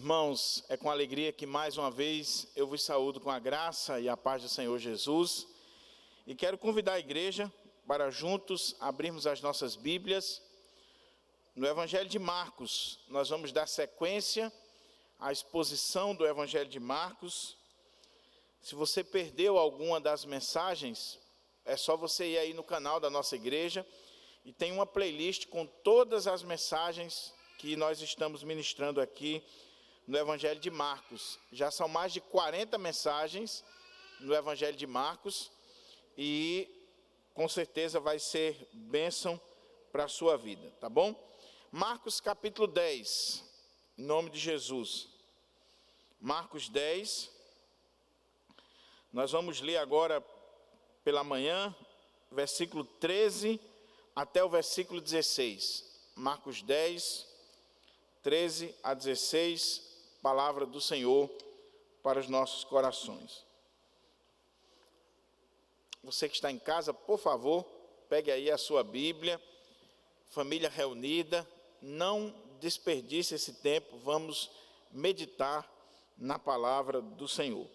irmãos, é com alegria que mais uma vez eu vos saúdo com a graça e a paz do Senhor Jesus. E quero convidar a igreja para juntos abrirmos as nossas Bíblias. No Evangelho de Marcos, nós vamos dar sequência à exposição do Evangelho de Marcos. Se você perdeu alguma das mensagens, é só você ir aí no canal da nossa igreja e tem uma playlist com todas as mensagens que nós estamos ministrando aqui no Evangelho de Marcos. Já são mais de 40 mensagens no Evangelho de Marcos e com certeza vai ser bênção para a sua vida, tá bom? Marcos capítulo 10, em nome de Jesus. Marcos 10, nós vamos ler agora pela manhã, versículo 13 até o versículo 16. Marcos 10, 13 a 16, palavra do Senhor para os nossos corações. Você que está em casa, por favor, pegue aí a sua Bíblia, família reunida, não desperdice esse tempo, vamos meditar na palavra do Senhor.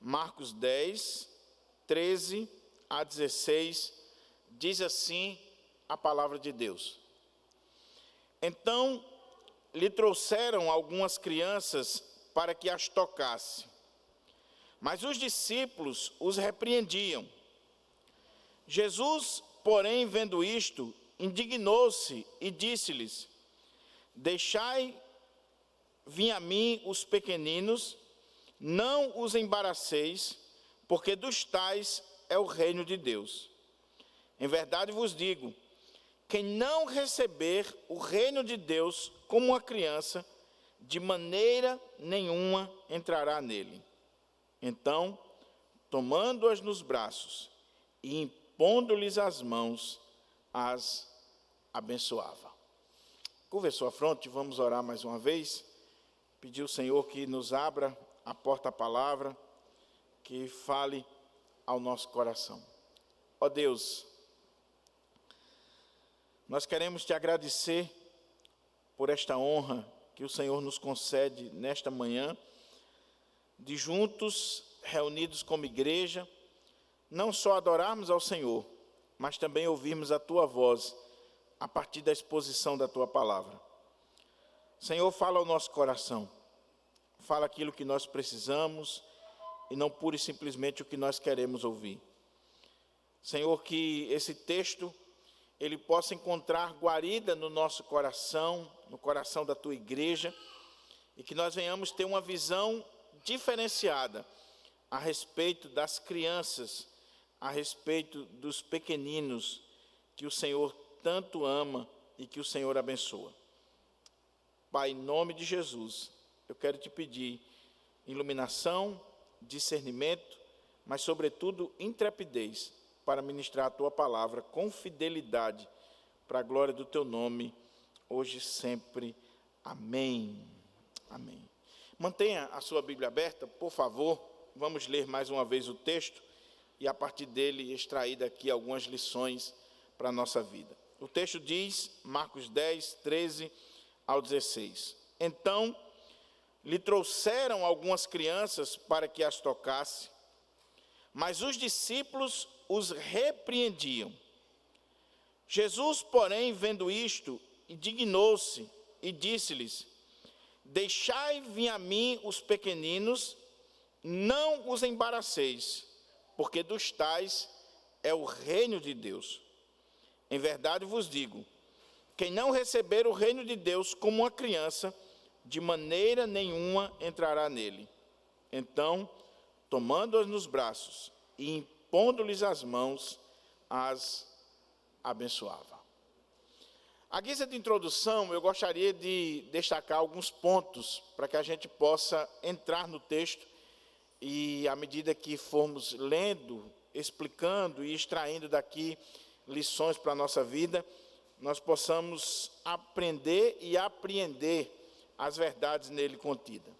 Marcos 10, 13 a 16, diz assim a palavra de Deus. Então, lhe trouxeram algumas crianças para que as tocasse. Mas os discípulos os repreendiam. Jesus, porém, vendo isto, indignou-se e disse-lhes: deixai vir a mim os pequeninos, não os embaraceis, porque dos tais é o reino de Deus. Em verdade vos digo, quem não receber o reino de Deus como uma criança, de maneira nenhuma entrará nele. Então, tomando-as nos braços e impondo-lhes as mãos, as abençoava. Curva a sua fronte, vamos orar mais uma vez. Pedir ao Senhor que nos abra a porta à palavra, que fale ao nosso coração. Ó Deus, nós queremos te agradecer por esta honra que o Senhor nos concede nesta manhã, de juntos, reunidos como igreja, não só adorarmos ao Senhor, mas também ouvirmos a Tua voz a partir da exposição da Tua palavra. Senhor, fala ao nosso coração, fala aquilo que nós precisamos e não pura e simplesmente o que nós queremos ouvir. Senhor, que esse texto ele possa encontrar guarida no nosso coração, no coração da Tua igreja, e que nós venhamos ter uma visão diferenciada a respeito das crianças, a respeito dos pequeninos que o Senhor tanto ama e que o Senhor abençoa. Pai, em nome de Jesus, eu quero te pedir iluminação, discernimento, mas sobretudo intrepidez para ministrar a Tua palavra com fidelidade, para a glória do Teu nome, hoje e sempre. Amém. Amém. Mantenha a sua Bíblia aberta, por favor. Vamos ler mais uma vez o texto e a partir dele extrair daqui algumas lições para a nossa vida. O texto diz, Marcos 10, 13 ao 16. Então, lhe trouxeram algumas crianças para que as tocasse, mas os discípulos os repreendiam. Jesus, porém, vendo isto, indignou-se e disse-lhes: deixai vir a mim os pequeninos, não os embaraceis, porque dos tais é o reino de Deus. Em verdade vos digo, quem não receber o reino de Deus como uma criança, de maneira nenhuma entrará nele. Então, tomando-as nos braços e impondo-lhes as mãos, as abençoava. À guisa de introdução, eu gostaria de destacar alguns pontos para que a gente possa entrar no texto e, à medida que formos lendo, explicando e extraindo daqui lições para a nossa vida, nós possamos aprender e apreender as verdades nele contidas.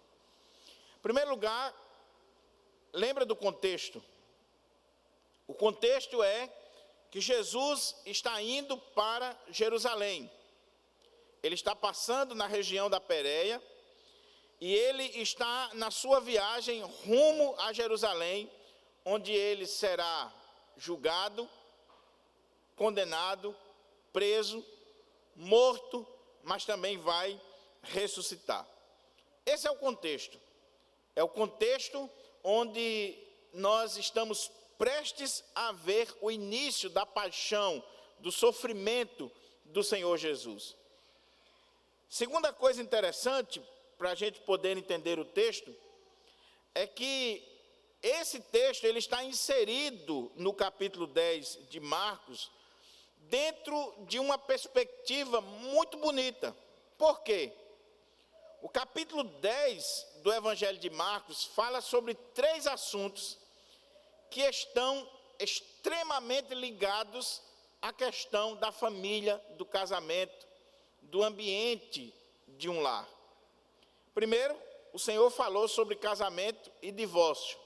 Em primeiro lugar, lembra do contexto. O contexto é que Jesus está indo para Jerusalém. Ele está passando na região da Pérea e ele está na sua viagem rumo a Jerusalém, onde ele será julgado, condenado, preso, morto, mas também vai ressuscitar. Esse é o contexto. É o contexto onde nós estamos prestes a ver o início da paixão, do sofrimento do Senhor Jesus. Segunda coisa interessante, para a gente poder entender o texto, é que esse texto ele está inserido no capítulo 10 de Marcos, dentro de uma perspectiva muito bonita. Por quê? O capítulo 10 do Evangelho de Marcos fala sobre 3 assuntos que estão extremamente ligados à questão da família, do casamento, do ambiente de um lar. Primeiro, o Senhor falou sobre casamento e divórcio.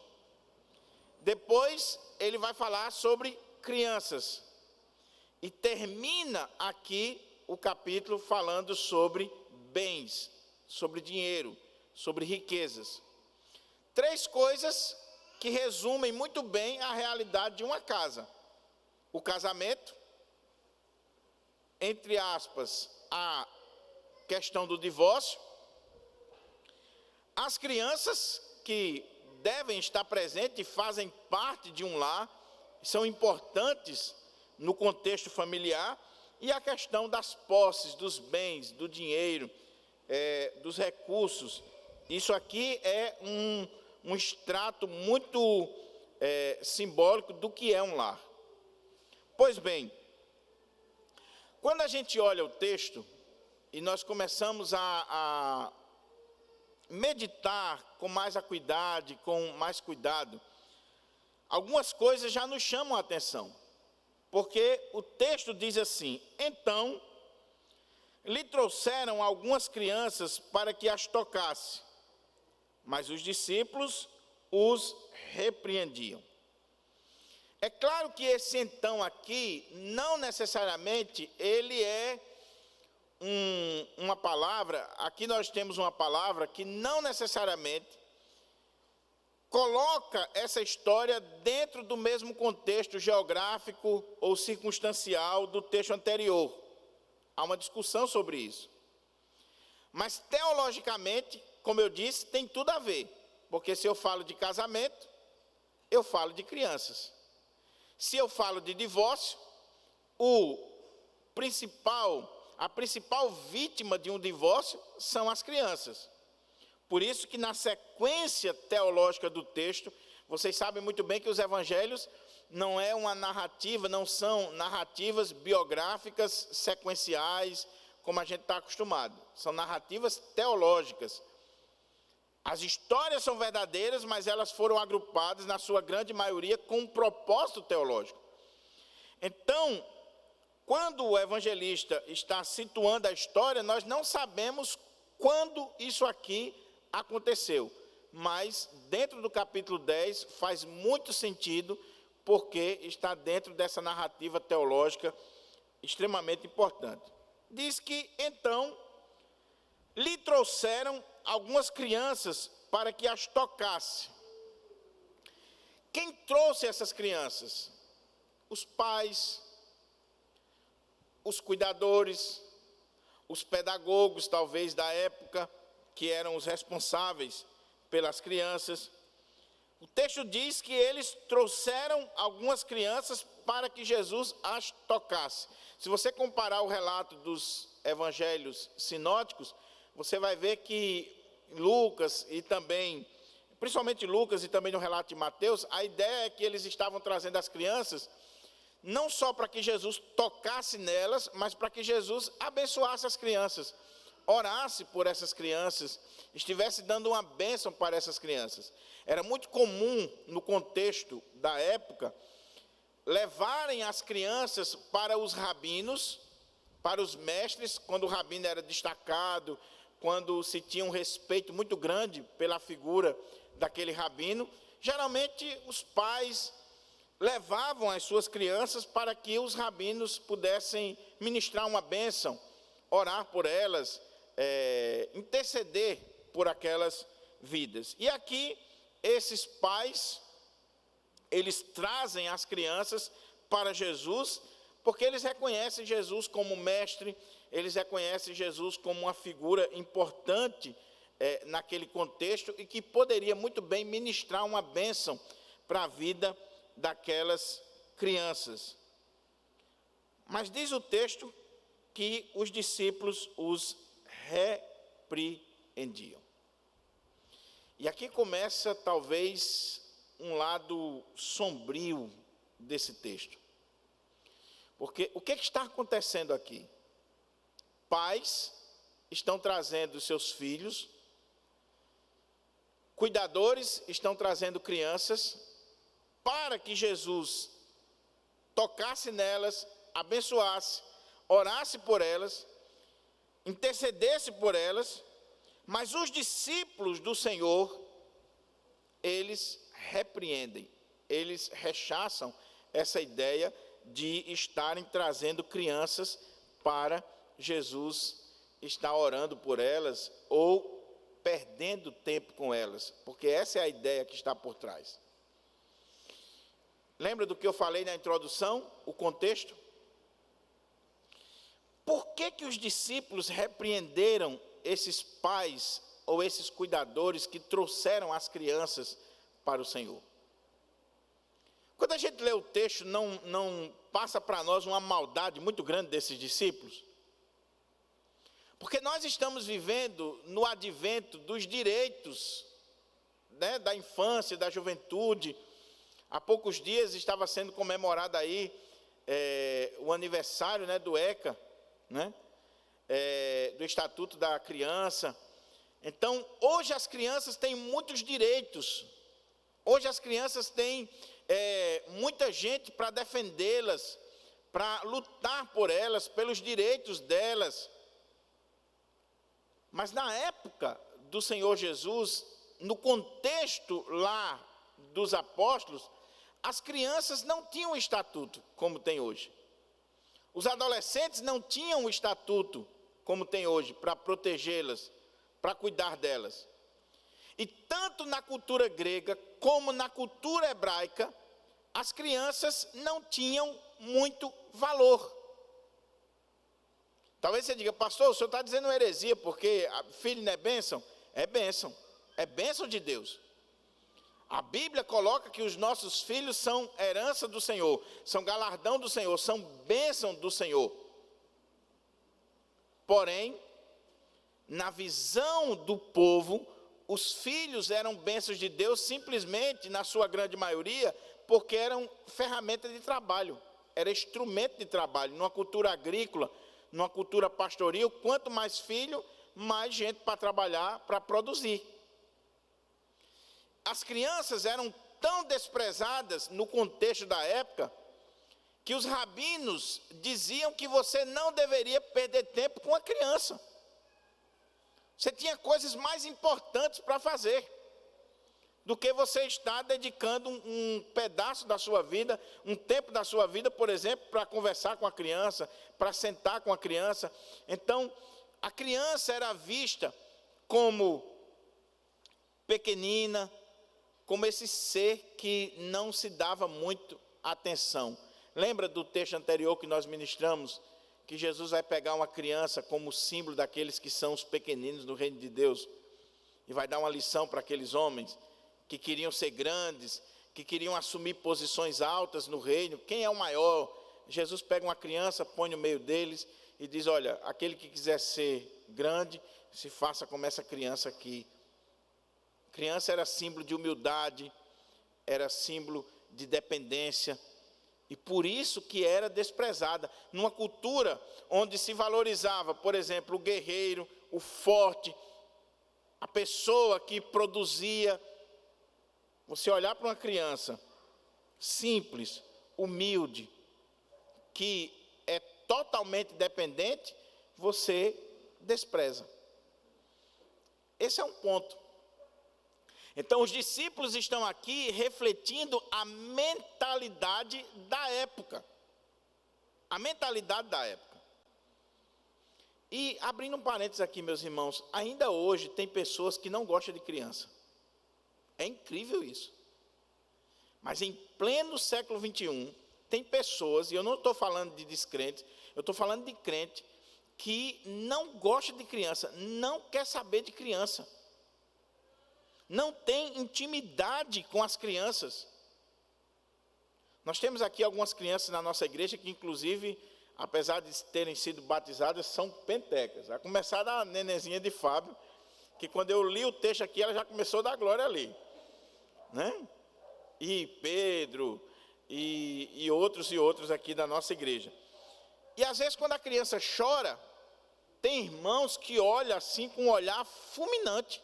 Depois, ele vai falar sobre crianças. E termina aqui o capítulo falando sobre bens, sobre dinheiro, sobre riquezas. 3 coisas que resumem muito bem a realidade de uma casa. O casamento, entre aspas, a questão do divórcio, as crianças que devem estar presentes e fazem parte de um lar, são importantes no contexto familiar, e a questão das posses, dos bens, do dinheiro, dos recursos. Isso aqui é um extrato muito simbólico do que é um lar. Pois bem, quando a gente olha o texto e nós começamos a meditar com mais acuidade, com mais cuidado, algumas coisas já nos chamam a atenção. Porque o texto diz assim: então lhe trouxeram algumas crianças para que as tocasse, mas os discípulos os repreendiam. É claro que esse então aqui, não necessariamente ele é uma palavra, aqui nós temos uma palavra que não necessariamente coloca essa história dentro do mesmo contexto geográfico ou circunstancial do texto anterior. Há uma discussão sobre isso. Mas teologicamente, como eu disse, tem tudo a ver. Porque se eu falo de casamento, eu falo de crianças. Se eu falo de divórcio, a principal vítima de um divórcio são as crianças. Por isso que na sequência teológica do texto, vocês sabem muito bem que os evangelhos não é uma narrativa, não são narrativas biográficas sequenciais, como a gente está acostumado. São narrativas teológicas. As histórias são verdadeiras, mas elas foram agrupadas, na sua grande maioria, com um propósito teológico. Então, quando o evangelista está situando a história, nós não sabemos quando isso aqui aconteceu. Mas, dentro do capítulo 10, faz muito sentido, porque está dentro dessa narrativa teológica extremamente importante. Diz que, então, lhe trouxeram algumas crianças para que as tocasse. Quem trouxe essas crianças? Os pais, os cuidadores, os pedagogos, talvez, da época, que eram os responsáveis pelas crianças. O texto diz que eles trouxeram algumas crianças para que Jesus as tocasse. Se você comparar o relato dos evangelhos sinóticos, você vai ver que Lucas e também, principalmente Lucas e também no relato de Mateus, a ideia é que eles estavam trazendo as crianças não só para que Jesus tocasse nelas, mas para que Jesus abençoasse as crianças, orasse por essas crianças, estivesse dando uma bênção para essas crianças. Era muito comum, no contexto da época, levarem as crianças para os rabinos, para os mestres, quando o rabino era destacado, quando se tinha um respeito muito grande pela figura daquele rabino. Geralmente os pais levavam as suas crianças para que os rabinos pudessem ministrar uma bênção, orar por elas, interceder por aquelas vidas. E aqui, esses pais, eles trazem as crianças para Jesus, porque eles reconhecem Jesus como mestre, eles reconhecem Jesus como uma figura importante naquele contexto e que poderia muito bem ministrar uma bênção para a vida daquelas crianças. Mas diz o texto que os discípulos os repreendiam. E aqui começa talvez um lado sombrio desse texto. Porque o que está acontecendo aqui? Pais estão trazendo seus filhos, cuidadores estão trazendo crianças, para que Jesus tocasse nelas, abençoasse, orasse por elas, intercedesse por elas, mas os discípulos do Senhor, eles repreendem, eles rechaçam essa ideia de estarem trazendo crianças para Jesus estar orando por elas ou perdendo tempo com elas, porque essa é a ideia que está por trás. Lembra do que eu falei na introdução, o contexto? Por que os discípulos repreenderam esses pais ou esses cuidadores que trouxeram as crianças para o Senhor? Quando a gente lê o texto, não passa para nós uma maldade muito grande desses discípulos? Porque nós estamos vivendo no advento dos direitos, né, da infância, da juventude. Há poucos dias estava sendo comemorado aí o aniversário, né, do ECA, né, do Estatuto da Criança. Então, hoje as crianças têm muitos direitos. Hoje as crianças têm muita gente para defendê-las, para lutar por elas, pelos direitos delas. Mas na época do Senhor Jesus, no contexto lá dos apóstolos, as crianças não tinham estatuto como tem hoje. Os adolescentes não tinham estatuto como tem hoje para protegê-las, para cuidar delas. E tanto na cultura grega como na cultura hebraica, as crianças não tinham muito valor. Talvez você diga, pastor, o senhor está dizendo heresia, porque filho não é bênção? É bênção de Deus. A Bíblia coloca que os nossos filhos são herança do Senhor, são galardão do Senhor, são bênção do Senhor. Porém, na visão do povo, os filhos eram bênçãos de Deus simplesmente, na sua grande maioria, porque eram ferramenta de trabalho, era instrumento de trabalho. Numa cultura agrícola, numa cultura pastoril, quanto mais filho, mais gente para trabalhar, para produzir. As crianças eram tão desprezadas no contexto da época, que os rabinos diziam que você não deveria perder tempo com a criança. Você tinha coisas mais importantes para fazer do que você estar dedicando um pedaço da sua vida, um tempo da sua vida, por exemplo, para conversar com a criança, para sentar com a criança. Então, a criança era vista como pequenina, como esse ser que não se dava muito atenção. Lembra do texto anterior que nós ministramos, que Jesus vai pegar uma criança como símbolo daqueles que são os pequeninos do reino de Deus, e vai dar uma lição para aqueles homens que queriam ser grandes, que queriam assumir posições altas no reino. Quem é o maior? Jesus pega uma criança, põe no meio deles e diz, olha, aquele que quiser ser grande, se faça como essa criança aqui. Criança era símbolo de humildade, era símbolo de dependência, e por isso que era desprezada. Numa cultura onde se valorizava, por exemplo, o guerreiro, o forte, a pessoa que produzia. Você olhar para uma criança simples, humilde, que é totalmente dependente, você despreza. Esse é um ponto. Então, os discípulos estão aqui refletindo a mentalidade da época. A mentalidade da época. E abrindo um parênteses aqui, meus irmãos, ainda hoje tem pessoas que não gostam de criança. É incrível isso. Mas em pleno século 21, tem pessoas, e eu não estou falando de descrentes, eu estou falando de crente, que não gosta de criança, não quer saber de criança. Não tem intimidade com as crianças. Nós temos aqui algumas crianças na nossa igreja que, inclusive, apesar de terem sido batizadas, são pentecas. A começar da nenenzinha de Fábio, que quando eu li o texto aqui, ela já começou a dar glória ali. Né? E Pedro, e outros aqui da nossa igreja. E às vezes quando a criança chora, tem irmãos que olham assim com um olhar fulminante.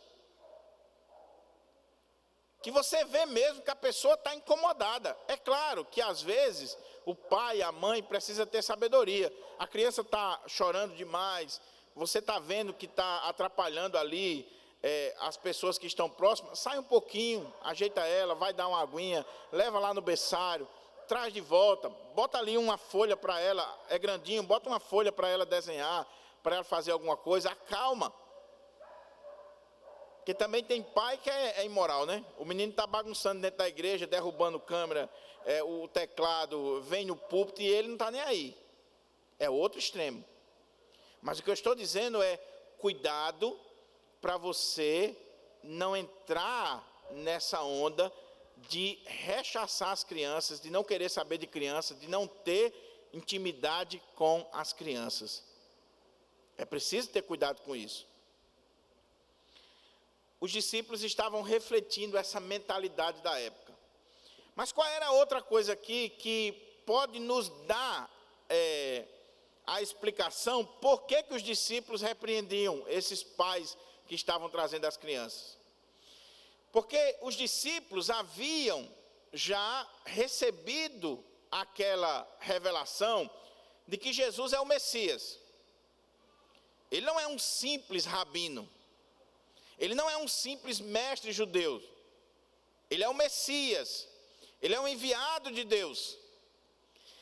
Que você vê mesmo que a pessoa está incomodada. É claro que às vezes o pai, a mãe precisa ter sabedoria. A criança está chorando demais, você está vendo que está atrapalhando ali as pessoas que estão próximas. Sai um pouquinho, ajeita ela, vai dar uma aguinha, leva lá no berçário, traz de volta, bota ali uma folha para ela, é grandinho, bota uma folha para ela desenhar, para ela fazer alguma coisa, acalma. Porque também tem pai que é imoral, né? O menino está bagunçando dentro da igreja, derrubando câmera, o teclado, vem no púlpito e ele não está nem aí. É outro extremo. Mas o que eu estou dizendo é, cuidado para você não entrar nessa onda de rechaçar as crianças, de não querer saber de crianças, de não ter intimidade com as crianças. É preciso ter cuidado com isso. Os discípulos estavam refletindo essa mentalidade da época. Mas qual era a outra coisa aqui que pode nos dar a explicação por que os discípulos repreendiam esses pais que estavam trazendo as crianças? Porque os discípulos haviam já recebido aquela revelação de que Jesus é o Messias. Ele não é um simples rabino. Ele não é um simples mestre judeu. Ele é o Messias. Ele é um enviado de Deus.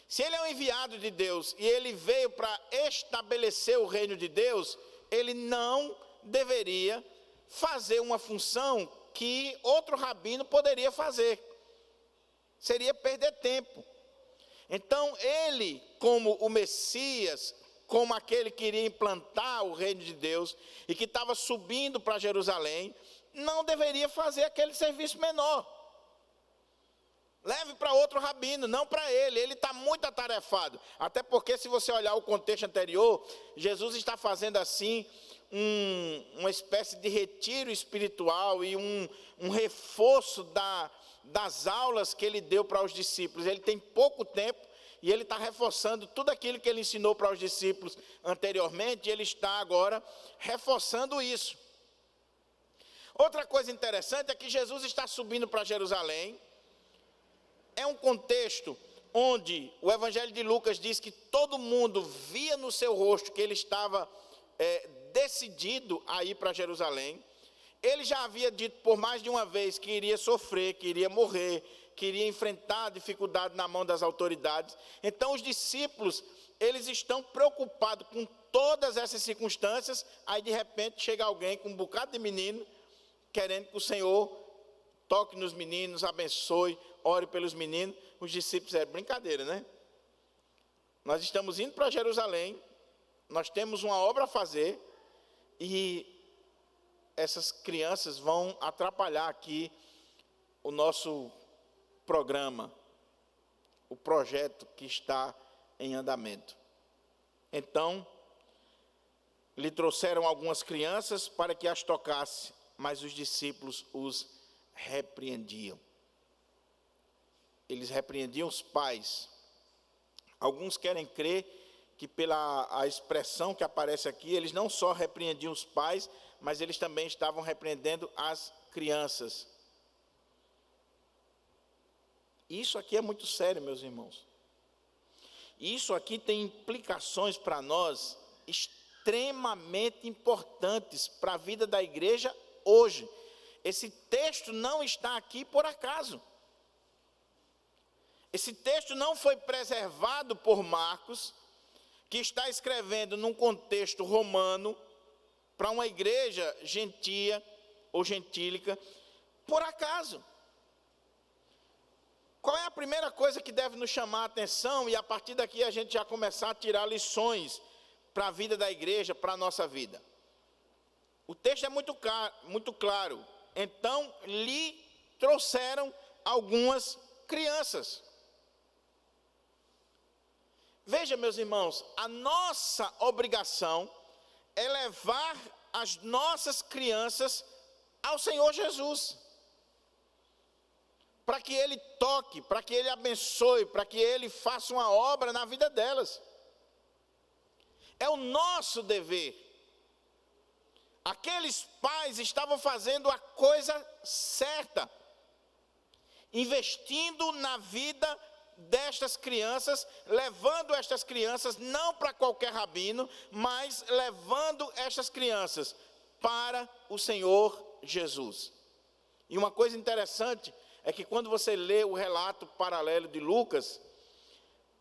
Se ele é um enviado de Deus e ele veio para estabelecer o reino de Deus, ele não deveria fazer uma função que outro rabino poderia fazer. Seria perder tempo. Então, ele, como o Messias, como aquele que iria implantar o reino de Deus e que estava subindo para Jerusalém, não deveria fazer aquele serviço menor. Leve para outro rabino, não para ele. Ele está muito atarefado. Até porque, se você olhar o contexto anterior, Jesus está fazendo assim uma espécie de retiro espiritual e um reforço das aulas que ele deu para os discípulos. Ele tem pouco tempo e ele está reforçando tudo aquilo que ele ensinou para os discípulos anteriormente, e ele está agora reforçando isso. Outra coisa interessante é que Jesus está subindo para Jerusalém. É um contexto onde o Evangelho de Lucas diz que todo mundo via no seu rosto que ele estava decidido a ir para Jerusalém. Ele já havia dito por mais de uma vez que iria sofrer, que iria morrer, que iria enfrentar dificuldade na mão das autoridades. Então os discípulos, eles estão preocupados com todas essas circunstâncias. Aí de repente chega alguém com um bocado de menino, querendo que o Senhor toque nos meninos, abençoe, ore pelos meninos. Os discípulos, é brincadeira, né? Nós estamos indo para Jerusalém, nós temos uma obra a fazer, e essas crianças vão atrapalhar aqui o nosso programa, o projeto que está em andamento. Então, lhe trouxeram algumas crianças para que as tocasse, mas os discípulos os repreendiam. Eles repreendiam os pais. Alguns querem crer que pela a expressão que aparece aqui, eles não só repreendiam os pais, mas eles também estavam repreendendo as crianças. Isso aqui é muito sério, meus irmãos. Isso aqui tem implicações para nós extremamente importantes para a vida da igreja hoje. Esse texto não está aqui por acaso. Esse texto não foi preservado por Marcos que está escrevendo num contexto romano para uma igreja gentia ou gentílica, por acaso. Qual é a primeira coisa que deve nos chamar a atenção, e a partir daqui a gente já começar a tirar lições para a vida da igreja, para a nossa vida? O texto é muito claro. Então lhe trouxeram algumas crianças. Veja, meus irmãos, a nossa obrigação é levar as nossas crianças ao Senhor Jesus, para que Ele toque, para que Ele abençoe, para que Ele faça uma obra na vida delas. É o nosso dever. Aqueles pais estavam fazendo a coisa certa, investindo na vida destas crianças, levando estas crianças não para qualquer rabino, mas levando estas crianças para o Senhor Jesus. E uma coisa interessante é que quando você lê o relato paralelo de Lucas,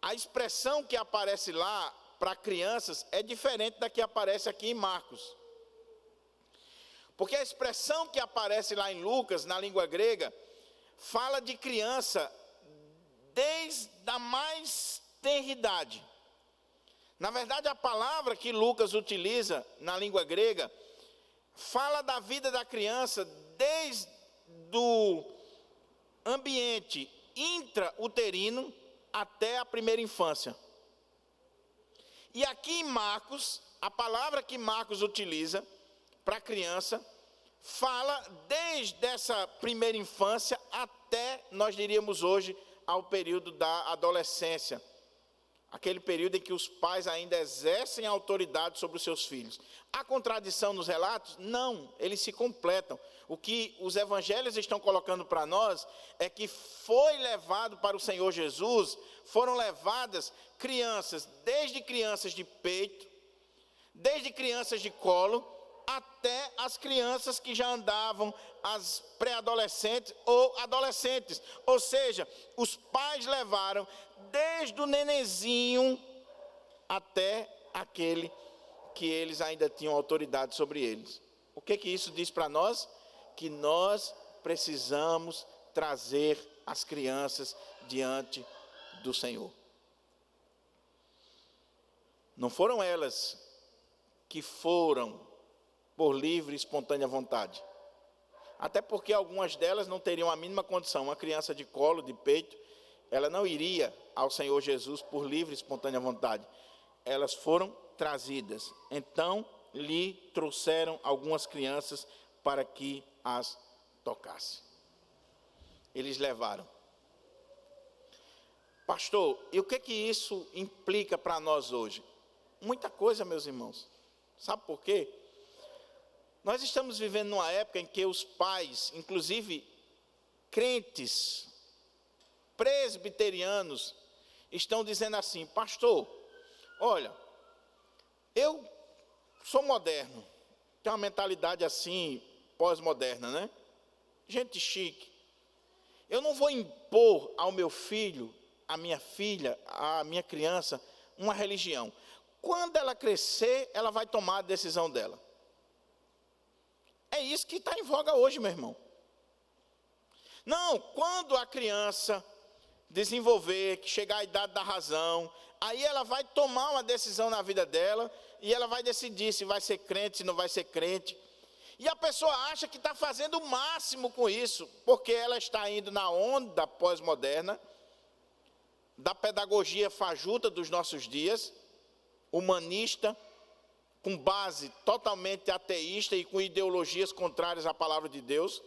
a expressão que aparece lá para crianças é diferente da que aparece aqui em Marcos. Porque a expressão que aparece lá em Lucas, na língua grega, fala de criança desde a mais tenra idade. Na verdade, a palavra que Lucas utiliza na língua grega fala da vida da criança desde o ambiente intrauterino até a primeira infância. E aqui em Marcos, a palavra que Marcos utiliza para criança fala desde essa primeira infância até, nós diríamos hoje, ao período da adolescência. Aquele período em que os pais ainda exercem a autoridade sobre os seus filhos. Há contradição nos relatos? Não, eles se completam. O que os evangelhos estão colocando para nós é que foi levado para o Senhor Jesus, foram levadas crianças, desde crianças de peito, desde crianças de colo, até as crianças que já andavam, as pré-adolescentes ou adolescentes. Ou seja, os pais levaram desde o nenenzinho até aquele que eles ainda tinham autoridade sobre eles. O que isso diz para nós? Que nós precisamos trazer as crianças diante do Senhor. Não foram elas que foram por livre e espontânea vontade. Até porque algumas delas não teriam a mínima condição. Uma criança de colo, de peito, ela não iria ao Senhor Jesus por livre e espontânea vontade. Elas foram trazidas. Então, lhe trouxeram algumas crianças para que as tocasse. Eles levaram. Pastor, e o que isso implica para nós hoje? Muita coisa, meus irmãos. Sabe por quê? Nós estamos vivendo numa época em que os pais, inclusive crentes, presbiterianos, estão dizendo assim: pastor, olha, eu sou moderno, tenho uma mentalidade assim, pós-moderna, né? Gente chique. Eu não vou impor ao meu filho, à minha filha, à minha criança, uma religião. Quando ela crescer, ela vai tomar a decisão dela. É isso que está em voga hoje, meu irmão. Não, quando a criança desenvolver, que chegar à idade da razão, aí ela vai tomar uma decisão na vida dela, e ela vai decidir se vai ser crente, se não vai ser crente. E a pessoa acha que está fazendo o máximo com isso, porque ela está indo na onda pós-moderna, da pedagogia fajuta dos nossos dias, humanista, com base totalmente ateísta e com ideologias contrárias à palavra de Deus.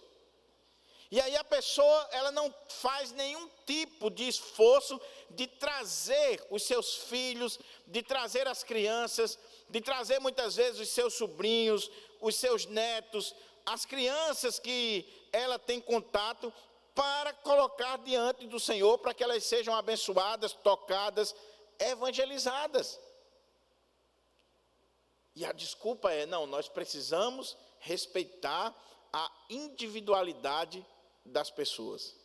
E aí a pessoa, ela não faz nenhum tipo de esforço de trazer os seus filhos, de trazer as crianças, de trazer muitas vezes os seus sobrinhos, os seus netos, as crianças que ela tem contato, para colocar diante do Senhor, para que elas sejam abençoadas, tocadas, evangelizadas. E a desculpa é: não, nós precisamos respeitar a individualidade das pessoas.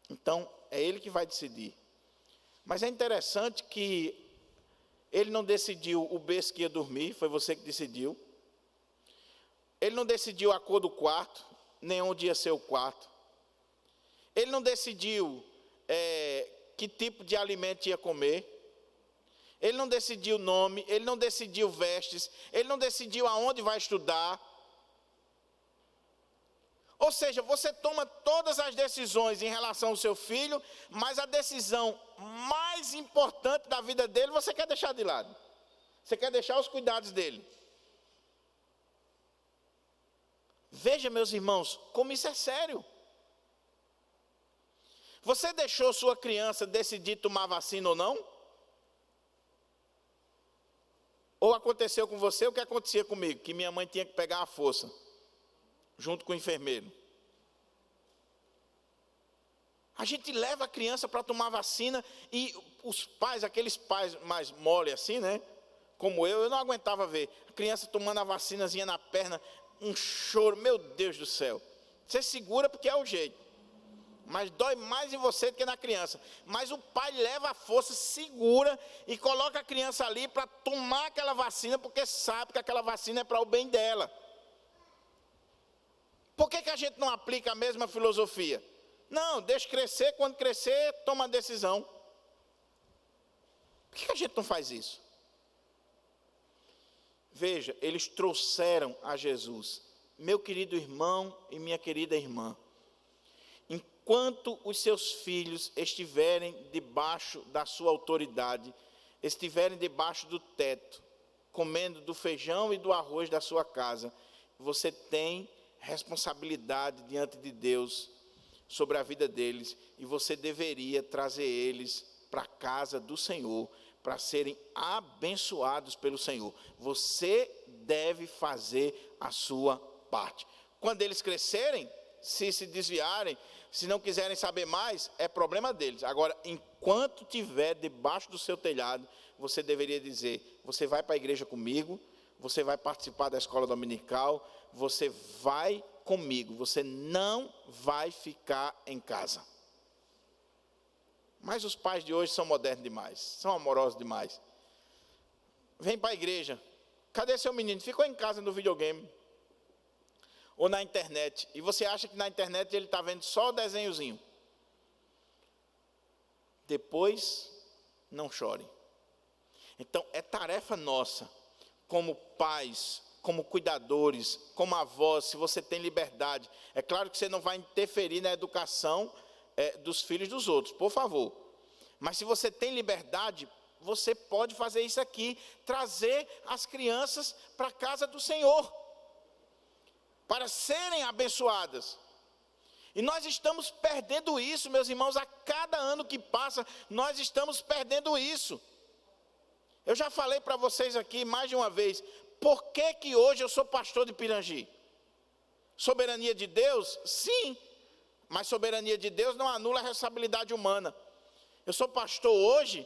Então, é ele que vai decidir. Mas é interessante que Ele não decidiu o berço que ia dormir, foi você que decidiu. Ele não decidiu a cor do quarto, nem onde ia ser o quarto. Ele não decidiu que tipo de alimento ia comer. Ele não decidiu o nome, ele não decidiu vestes, ele não decidiu aonde vai estudar. Ou seja, você toma todas as decisões em relação ao seu filho, mas a decisão mais importante da vida dele você quer deixar de lado. Você quer deixar os cuidados dele. Veja, meus irmãos, como isso é sério. Você deixou sua criança decidir tomar vacina ou não? Ou aconteceu com você o que acontecia comigo, que minha mãe tinha que pegar a força, junto com o enfermeiro. A gente leva a criança para tomar vacina e os pais, aqueles pais mais mole assim, né? Como eu não aguentava ver. A criança tomando a vacinazinha na perna, um choro, meu Deus do céu. Você segura porque é o jeito. Mas dói mais em você do que na criança. Mas o pai leva a força, segura e coloca a criança ali para tomar aquela vacina, porque sabe que aquela vacina é para o bem dela. Por que a gente não aplica a mesma filosofia? Não, deixa crescer, quando crescer, toma a decisão. Por que a gente não faz isso? Veja, eles trouxeram a Jesus. Meu querido irmão e minha querida irmã, enquanto os seus filhos estiverem debaixo da sua autoridade, estiverem debaixo do teto, comendo do feijão e do arroz da sua casa, você tem responsabilidade diante de Deus sobre a vida deles, e você deveria trazer eles para a casa do Senhor, para serem abençoados pelo Senhor. Você deve fazer a sua parte. Quando eles crescerem, se desviarem, se não quiserem saber mais, é problema deles. Agora, enquanto estiver debaixo do seu telhado, você deveria dizer: você vai para a igreja comigo, você vai participar da escola dominical, você vai comigo, você não vai ficar em casa. Mas os pais de hoje são modernos demais, são amorosos demais. Vem para a igreja. Cadê seu menino? Ficou em casa no videogame. Ou na internet. E você acha que na internet ele está vendo só o desenhozinho. Depois, não chore. Então, é tarefa nossa, como pais, como cuidadores, como avós, se você tem liberdade. É claro que você não vai interferir na educação dos filhos dos outros, por favor. Mas se você tem liberdade, você pode fazer isso aqui, trazer as crianças para a casa do Senhor, para serem abençoadas. E nós estamos perdendo isso, meus irmãos, a cada ano que passa, nós estamos perdendo isso. Eu já falei para vocês aqui mais de uma vez, por que hoje eu sou pastor de Pirangi? Soberania de Deus? Sim, mas soberania de Deus não anula a responsabilidade humana. Eu sou pastor hoje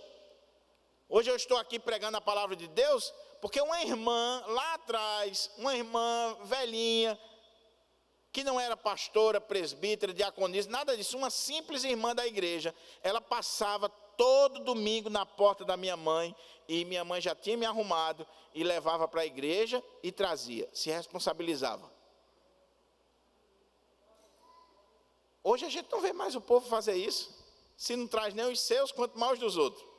eu estou aqui pregando a palavra de Deus, porque uma irmã lá atrás, uma irmã velhinha, que não era pastora, presbítera, diaconisa, nada disso, uma simples irmã da igreja, ela passava todo domingo na porta da minha mãe, e minha mãe já tinha me arrumado, e levava para a igreja e trazia, se responsabilizava. Hoje a gente não vê mais o povo fazer isso, se não traz nem os seus, quanto mais os dos outros.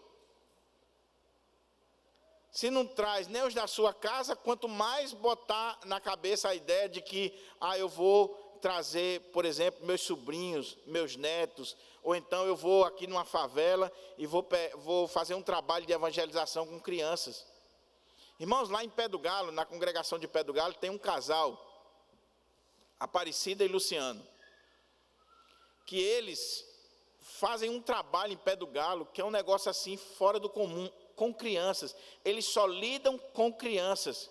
Se não traz nem os da sua casa, quanto mais botar na cabeça a ideia de que eu vou trazer, por exemplo, meus sobrinhos, meus netos, ou então eu vou aqui numa favela e vou fazer um trabalho de evangelização com crianças. Irmãos, lá em Pé do Galo, na congregação de Pé do Galo, tem um casal, Aparecida e Luciano, que eles fazem um trabalho em Pé do Galo, que é um negócio assim, fora do comum, com crianças. Eles só lidam com crianças.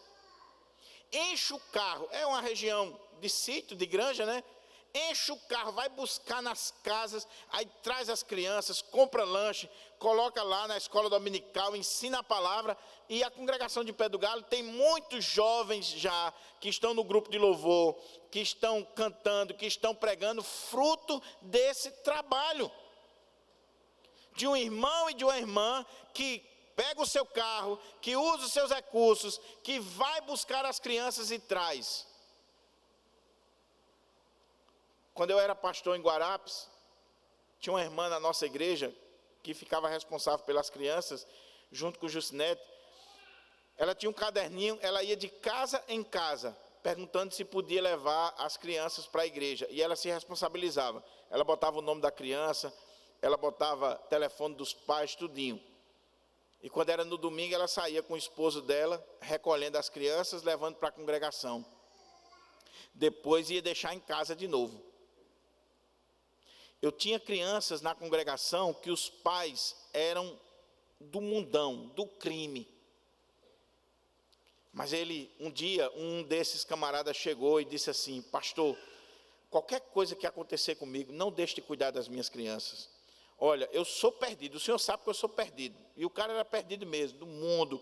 Enche o carro, é uma região de sítio, de granja, né? Enche o carro, vai buscar nas casas, aí traz as crianças, compra lanche, coloca lá na escola dominical, ensina a palavra. E a congregação de Pé do Galo tem muitos jovens já que estão no grupo de louvor, que estão cantando, que estão pregando, fruto desse trabalho de um irmão e de uma irmã que pega o seu carro, que usa os seus recursos, que vai buscar as crianças e traz. Quando eu era pastor em Guarapes, tinha uma irmã na nossa igreja que ficava responsável pelas crianças, junto com o Jucinete. Ela tinha um caderninho, ela ia de casa em casa, perguntando se podia levar as crianças para a igreja. E ela se responsabilizava. Ela botava o nome da criança, ela botava telefone dos pais, tudinho. E quando era no domingo, ela saía com o esposo dela, recolhendo as crianças, levando para a congregação. Depois ia deixar em casa de novo. Eu tinha crianças na congregação que os pais eram do mundão, do crime. Mas um dia, um desses camaradas chegou e disse assim: pastor, qualquer coisa que acontecer comigo, não deixe de cuidar das minhas crianças. Olha, eu sou perdido, o senhor sabe que eu sou perdido. E o cara era perdido mesmo, do mundo,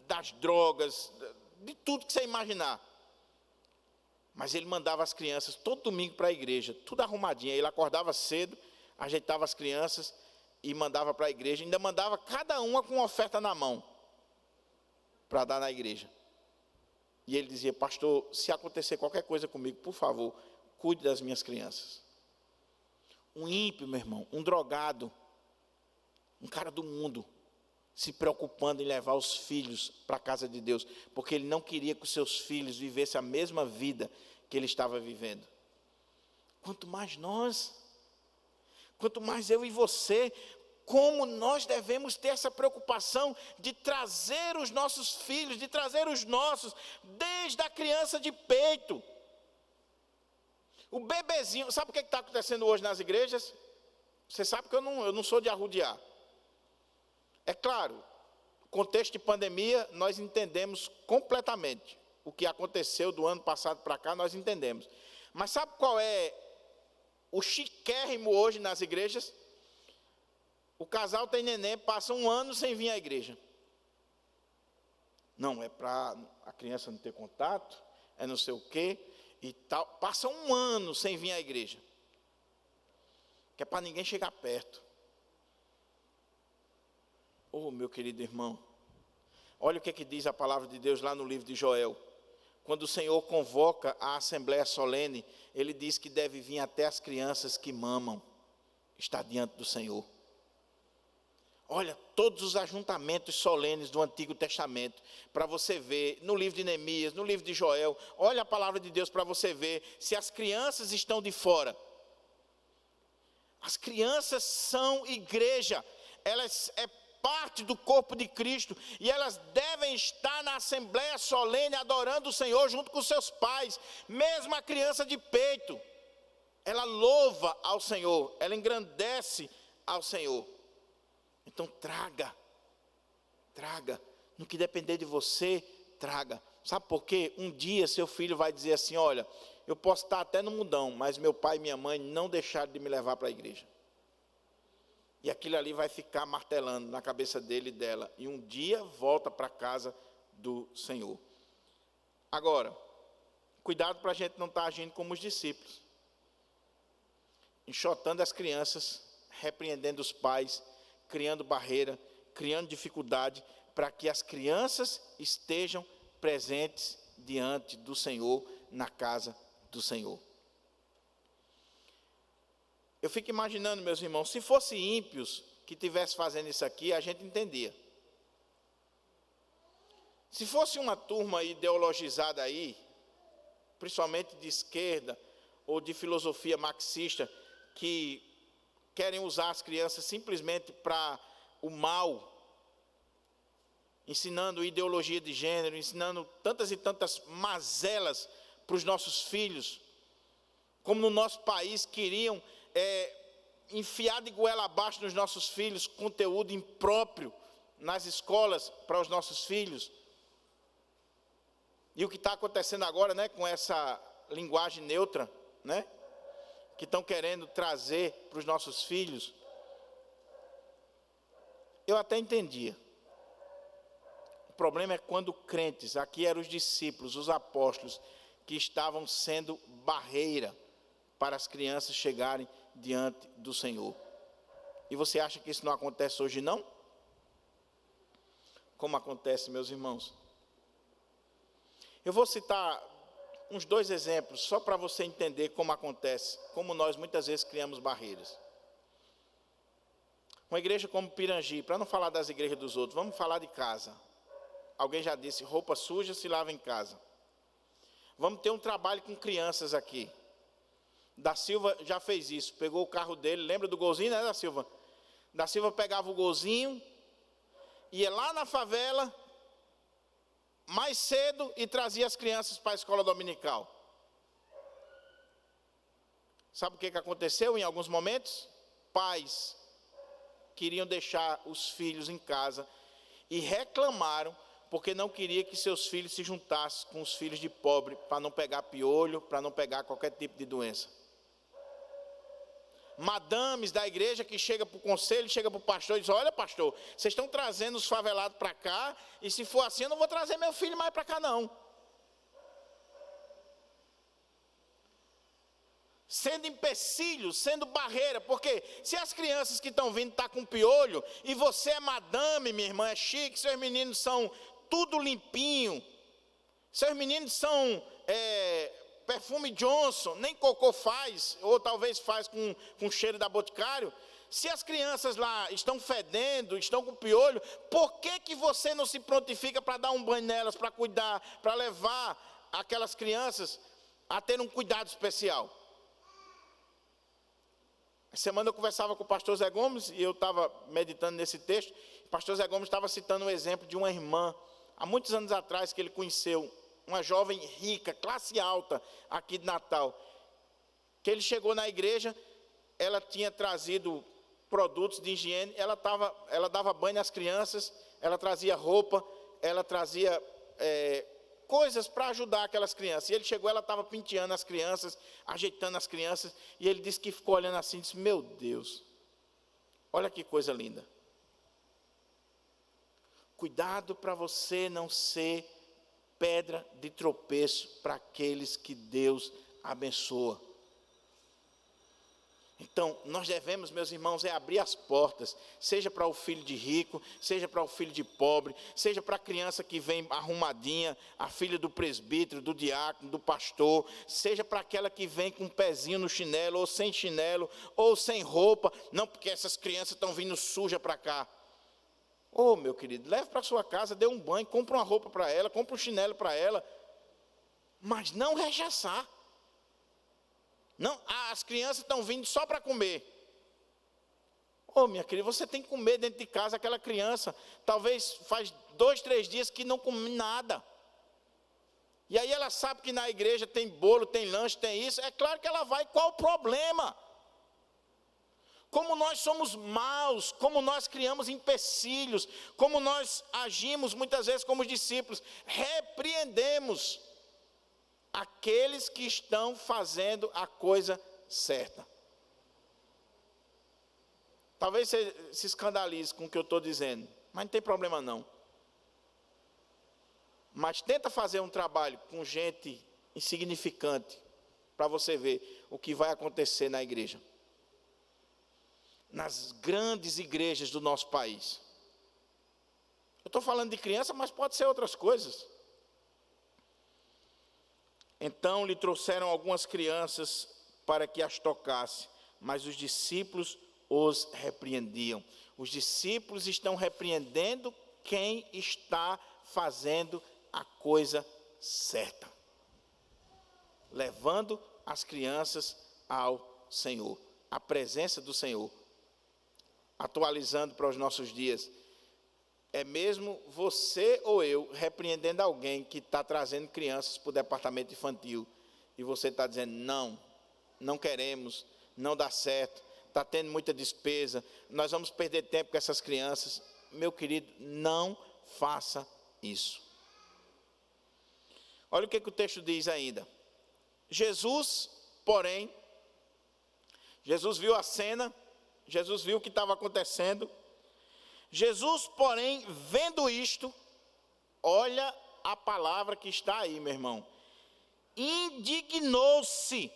das drogas, de tudo que você imaginar. Mas ele mandava as crianças todo domingo para a igreja, tudo arrumadinho. Ele acordava cedo, ajeitava as crianças e mandava para a igreja. Ainda mandava cada uma com uma oferta na mão para dar na igreja. E ele dizia: pastor, se acontecer qualquer coisa comigo, por favor, cuide das minhas crianças. Um ímpio, meu irmão, um drogado, um cara do mundo, se preocupando em levar os filhos para a casa de Deus, porque ele não queria que os seus filhos vivessem a mesma vida que ele estava vivendo. Quanto mais nós, quanto mais eu e você, como nós devemos ter essa preocupação de trazer os nossos filhos, de trazer os nossos, desde a criança de peito. O bebezinho, sabe o que está acontecendo hoje nas igrejas? Você sabe que eu não sou de arrudear. É claro, contexto de pandemia, nós entendemos completamente. O que aconteceu do ano passado para cá, nós entendemos. Mas sabe qual é o chiquérrimo hoje nas igrejas? O casal tem neném, passa 1 ano sem vir à igreja. Não, é para a criança não ter contato, é não sei o quê e tal. Passa 1 ano sem vir à igreja. Que é para ninguém chegar perto. Oh, meu querido irmão, olha o que diz a palavra de Deus lá no livro de Joel. Quando o Senhor convoca a assembleia solene, Ele diz que deve vir até as crianças que mamam, está diante do Senhor. Olha, todos os ajuntamentos solenes do Antigo Testamento, para você ver, no livro de Neemias, no livro de Joel, olha a palavra de Deus para você ver se as crianças estão de fora. As crianças são igreja, elas parte do corpo de Cristo, e elas devem estar na assembleia solene adorando o Senhor junto com seus pais. Mesmo a criança de peito, ela louva ao Senhor, ela engrandece ao Senhor. Então traga, no que depender de você, traga. Sabe por quê? Um dia seu filho vai dizer assim: olha, eu posso estar até no mundão, mas meu pai e minha mãe não deixaram de me levar para a igreja. E aquilo ali vai ficar martelando na cabeça dele e dela. E um dia volta para a casa do Senhor. Agora, cuidado para a gente não estar agindo como os discípulos. Enxotando as crianças, repreendendo os pais, criando barreira, criando dificuldade, para que as crianças estejam presentes diante do Senhor, na casa do Senhor. Eu fico imaginando, meus irmãos, se fosse ímpios que estivesse fazendo isso aqui, a gente entendia. Se fosse uma turma ideologizada aí, principalmente de esquerda ou de filosofia marxista, que querem usar as crianças simplesmente para o mal, ensinando ideologia de gênero, ensinando tantas e tantas mazelas para os nossos filhos, como no nosso país queriam enfiar de goela abaixo nos nossos filhos conteúdo impróprio nas escolas para os nossos filhos. E o que está acontecendo agora, né, com essa linguagem neutra, né, que estão querendo trazer para os nossos filhos, eu até entendia. O problema é quando crentes, aqui eram os discípulos, os apóstolos, que estavam sendo barreira para as crianças chegarem diante do Senhor. E você acha que isso não acontece hoje, não? como acontece, meus irmãos. Eu vou citar uns 2 exemplos, só para você entender como acontece, como nós muitas vezes criamos barreiras. Uma igreja como Pirangi, para não falar das igrejas dos outros, vamos falar de casa. Alguém já disse, roupa suja se lava em casa. Vamos ter um trabalho com crianças aqui. Da Silva já fez isso, pegou o carro dele, lembra do golzinho, né, da Silva? Da Silva pegava o golzinho, ia lá na favela, mais cedo, e trazia as crianças para a escola dominical. Sabe o que aconteceu em alguns momentos? Pais queriam deixar os filhos em casa e reclamaram porque não queria que seus filhos se juntassem com os filhos de pobre para não pegar piolho, para não pegar qualquer tipo de doença. Madames da igreja que chega para o conselho, chega para o pastor e diz, olha pastor, vocês estão trazendo os favelados para cá, e se for assim eu não vou trazer meu filho mais para cá não. Sendo empecilho, sendo barreira, porque se as crianças que estão vindo estão com piolho, e você é madame, minha irmã, é chique, seus meninos são tudo limpinho, seus meninos são perfume Johnson, nem cocô faz, ou talvez faz com cheiro da Boticário. Se as crianças lá estão fedendo, estão com piolho, por que você não se prontifica para dar um banho nelas, para cuidar, para levar aquelas crianças a ter um cuidado especial? Essa semana eu conversava com o pastor Zé Gomes, e eu estava meditando nesse texto. O pastor Zé Gomes estava citando um exemplo de uma irmã, há muitos anos atrás, que ele conheceu, uma jovem rica, classe alta, aqui de Natal, que ele chegou na igreja, ela tinha trazido produtos de higiene, ela dava banho nas crianças, ela trazia roupa, ela trazia coisas para ajudar aquelas crianças. E ele chegou, ela estava penteando as crianças, ajeitando as crianças, e ele disse que ficou olhando assim, disse, meu Deus, olha que coisa linda. Cuidado para você não ser pedra de tropeço para aqueles que Deus abençoa. Então, nós devemos, meus irmãos, abrir as portas, seja para o filho de rico, seja para o filho de pobre, seja para a criança que vem arrumadinha, a filha do presbítero, do diácono, do pastor, seja para aquela que vem com um pezinho no chinelo, ou sem chinelo, ou sem roupa, não porque essas crianças estão vindo sujas para cá. Ô, meu querido, leve para sua casa, dê um banho, compre uma roupa para ela, compre um chinelo para ela, mas não rechaçar. Não, as crianças estão vindo só para comer. Ô, minha querida, você tem que comer dentro de casa aquela criança. Talvez faz 2, 3 dias que não come nada. E aí ela sabe que na igreja tem bolo, tem lanche, tem isso. É claro que ela vai, qual o problema? Como nós somos maus, como nós criamos empecilhos, como nós agimos muitas vezes como discípulos, repreendemos aqueles que estão fazendo a coisa certa. Talvez você se escandalize com o que eu estou dizendo, mas não tem problema não. Mas tenta fazer um trabalho com gente insignificante, para você ver o que vai acontecer na igreja. Nas grandes igrejas do nosso país. Eu estou falando de criança, mas pode ser outras coisas. Então lhe trouxeram algumas crianças para que as tocasse, mas os discípulos os repreendiam. Os discípulos estão repreendendo quem está fazendo a coisa certa, levando as crianças ao Senhor, à presença do Senhor. Atualizando para os nossos dias, é mesmo você ou eu repreendendo alguém que está trazendo crianças para o departamento infantil, e você está dizendo, não queremos, não dá certo, está tendo muita despesa, nós vamos perder tempo com essas crianças. Meu querido, não faça isso. Olha o que o texto diz ainda. Jesus viu a cena, Jesus viu o que estava acontecendo. Jesus, porém, vendo isto, olha a palavra que está aí, meu irmão. Indignou-se.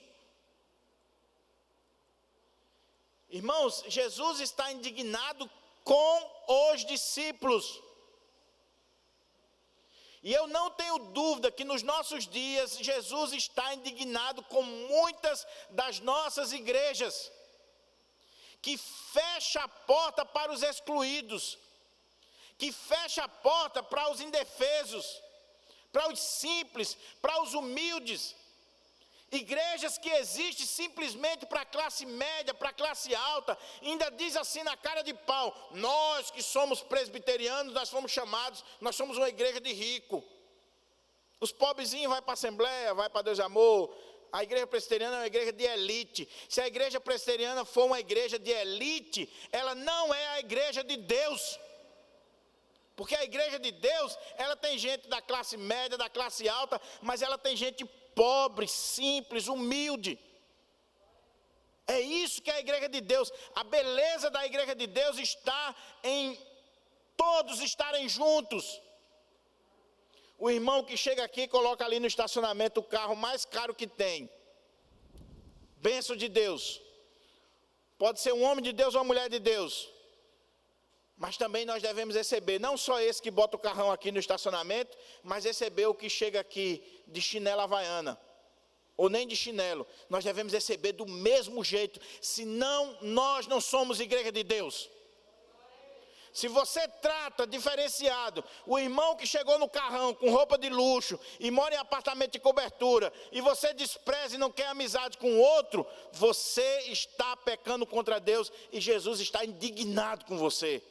Irmãos, Jesus está indignado com os discípulos. E eu não tenho dúvida que nos nossos dias Jesus está indignado com muitas das nossas igrejas, que fecha a porta para os excluídos, que fecha a porta para os indefesos, para os simples, para os humildes. Igrejas que existem simplesmente para a classe média, para a classe alta, ainda diz assim na cara de pau: nós que somos presbiterianos, nós fomos chamados, nós somos uma igreja de rico. Os pobrezinhos vão para a Assembleia, vai para Deus e Amor. A igreja presbiteriana é uma igreja de elite. Se a igreja presbiteriana for uma igreja de elite, ela não é a igreja de Deus. Porque a igreja de Deus, ela tem gente da classe média, da classe alta, mas ela tem gente pobre, simples, humilde. É isso que é a igreja de Deus. A beleza da igreja de Deus está em todos estarem juntos. O irmão que chega aqui e coloca ali no estacionamento o carro mais caro que tem. Bênção de Deus. Pode ser um homem de Deus ou uma mulher de Deus. Mas também nós devemos receber, não só esse que bota o carrão aqui no estacionamento, mas receber o que chega aqui de chinela havaiana, ou nem de chinelo. Nós devemos receber do mesmo jeito, senão nós não somos igreja de Deus. Se você trata diferenciado o irmão que chegou no carrão com roupa de luxo e mora em apartamento de cobertura, e você despreza e não quer amizade com o outro, você está pecando contra Deus e Jesus está indignado com você.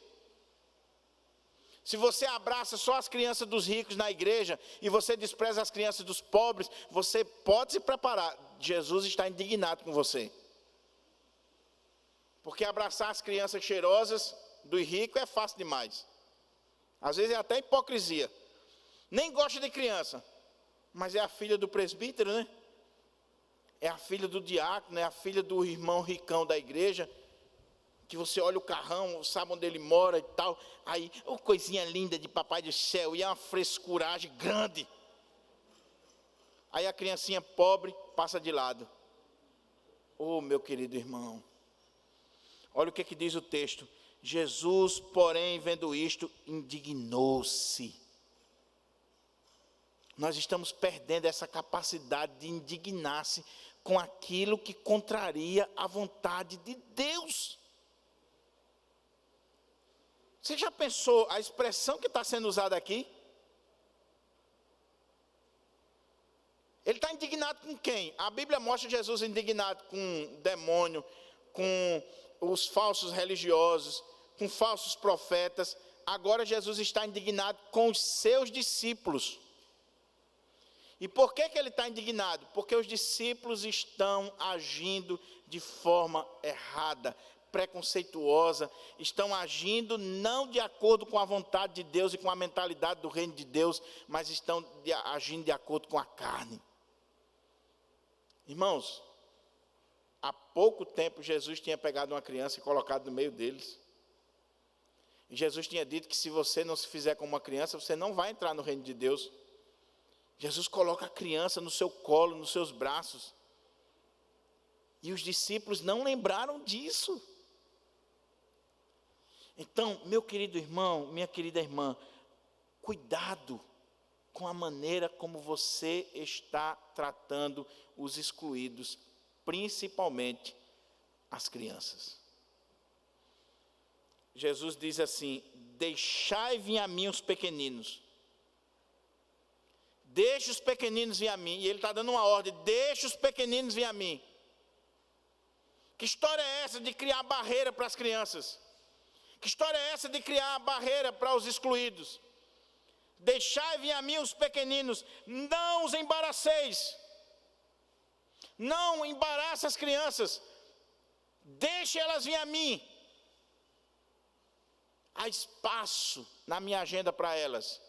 Se você abraça só as crianças dos ricos na igreja e você despreza as crianças dos pobres, você pode se preparar. Jesus está indignado com você. Porque abraçar as crianças cheirosas dos ricos é fácil demais. Às vezes é até hipocrisia. Nem gosta de criança, mas é a filha do presbítero, né? É a filha do diácono, é a filha do irmão ricão da igreja. Que você olha o carrão, sabe onde ele mora e tal, aí, coisinha linda de papai do céu, e é uma frescuragem grande. Aí a criancinha pobre passa de lado. Meu querido irmão, olha o que diz o texto. Jesus, porém, vendo isto, indignou-se. Nós estamos perdendo essa capacidade de indignar-se com aquilo que contraria a vontade de Deus. Você já pensou a expressão que está sendo usada aqui? Ele está indignado com quem? A Bíblia mostra Jesus indignado com demônio, com os falsos religiosos, com falsos profetas. Agora Jesus está indignado com os seus discípulos. E por que ele está indignado? Porque os discípulos estão agindo de forma errada, preconceituosa, estão agindo não de acordo com a vontade de Deus e com a mentalidade do reino de Deus, mas estão agindo de acordo com a carne. Irmãos, há pouco tempo Jesus tinha pegado uma criança e colocado no meio deles. E Jesus tinha dito que se você não se fizer como uma criança, você não vai entrar no reino de Deus. Jesus coloca a criança no seu colo, nos seus braços. E os discípulos não lembraram disso. Então, meu querido irmão, minha querida irmã, cuidado com a maneira como você está tratando os excluídos, principalmente as crianças. Jesus diz assim: deixai vir a mim os pequeninos. Deixe os pequeninos vir a mim. E ele está dando uma ordem: deixe os pequeninos vir a mim. Que história é essa de criar barreira para as crianças? Que história é essa de criar barreira para os excluídos? Deixai vir a mim os pequeninos, não os embaraceis. Não embarace as crianças. Deixe elas vir a mim. Há espaço na minha agenda para elas.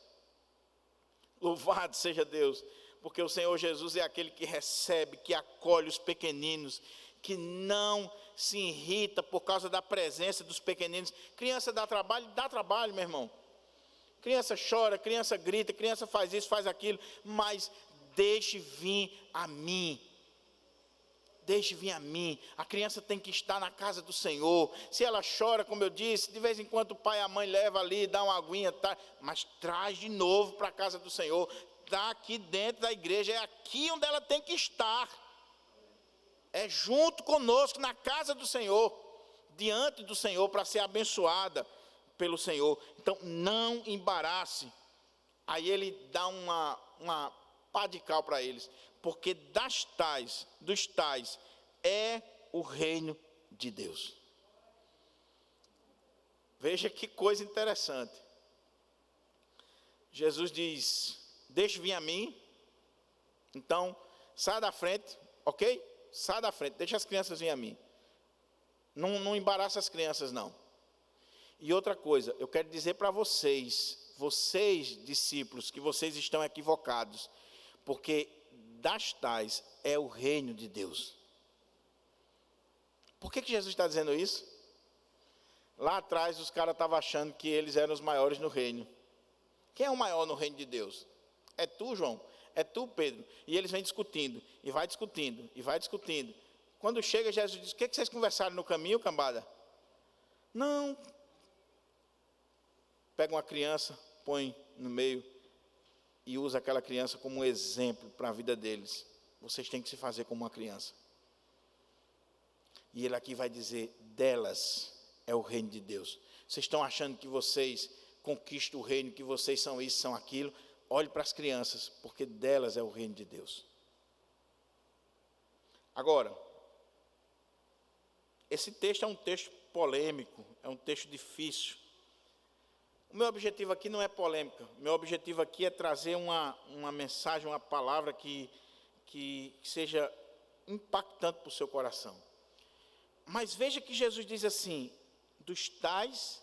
Louvado seja Deus, porque o Senhor Jesus é aquele que recebe, que acolhe os pequeninos, que não se irrita por causa da presença dos pequeninos. Criança dá trabalho, meu irmão. Criança chora, criança grita, criança faz isso, faz aquilo, mas deixe vir a mim. deixe vir a mim. A criança tem que estar na casa do Senhor. Se ela chora, como eu disse, de vez em quando o pai e a mãe leva ali, dá uma aguinha, tá? Mas traz de novo para a casa do Senhor. Está aqui dentro da igreja, é aqui onde ela tem que estar. É junto conosco, na casa do Senhor, diante do Senhor, para ser abençoada pelo Senhor. Então, não embarace. Aí ele dá uma pá de cal para eles. Porque dos tais, é o reino de Deus. Veja que coisa interessante. Jesus diz, deixe vir a mim. Então, sai da frente, ok? Sai da frente, deixa as crianças vir a mim. Não embaraça as crianças, não. E outra coisa, eu quero dizer para vocês, discípulos, que vocês estão equivocados. Porque das tais é o reino de Deus. Por que Jesus está dizendo isso? Lá atrás os caras estavam achando que eles eram os maiores no reino. Quem é o maior no reino de Deus? É tu, João? É tu, Pedro? E eles vêm discutindo, e vai discutindo, e vai discutindo. Quando chega, Jesus diz, o que vocês conversaram no caminho, cambada? Não. Pega uma criança, põe no meio, e usa aquela criança como um exemplo para a vida deles. Vocês têm que se fazer como uma criança. E ele aqui vai dizer, delas é o reino de Deus. Vocês estão achando que vocês conquistam o reino, que vocês são isso, são aquilo? Olhe para as crianças, porque delas é o reino de Deus. Agora, esse texto é um texto polêmico, é um texto difícil. O meu objetivo aqui não é polêmica. Meu objetivo aqui é trazer uma mensagem, uma palavra que seja impactante para o seu coração. Mas veja que Jesus diz assim, dos tais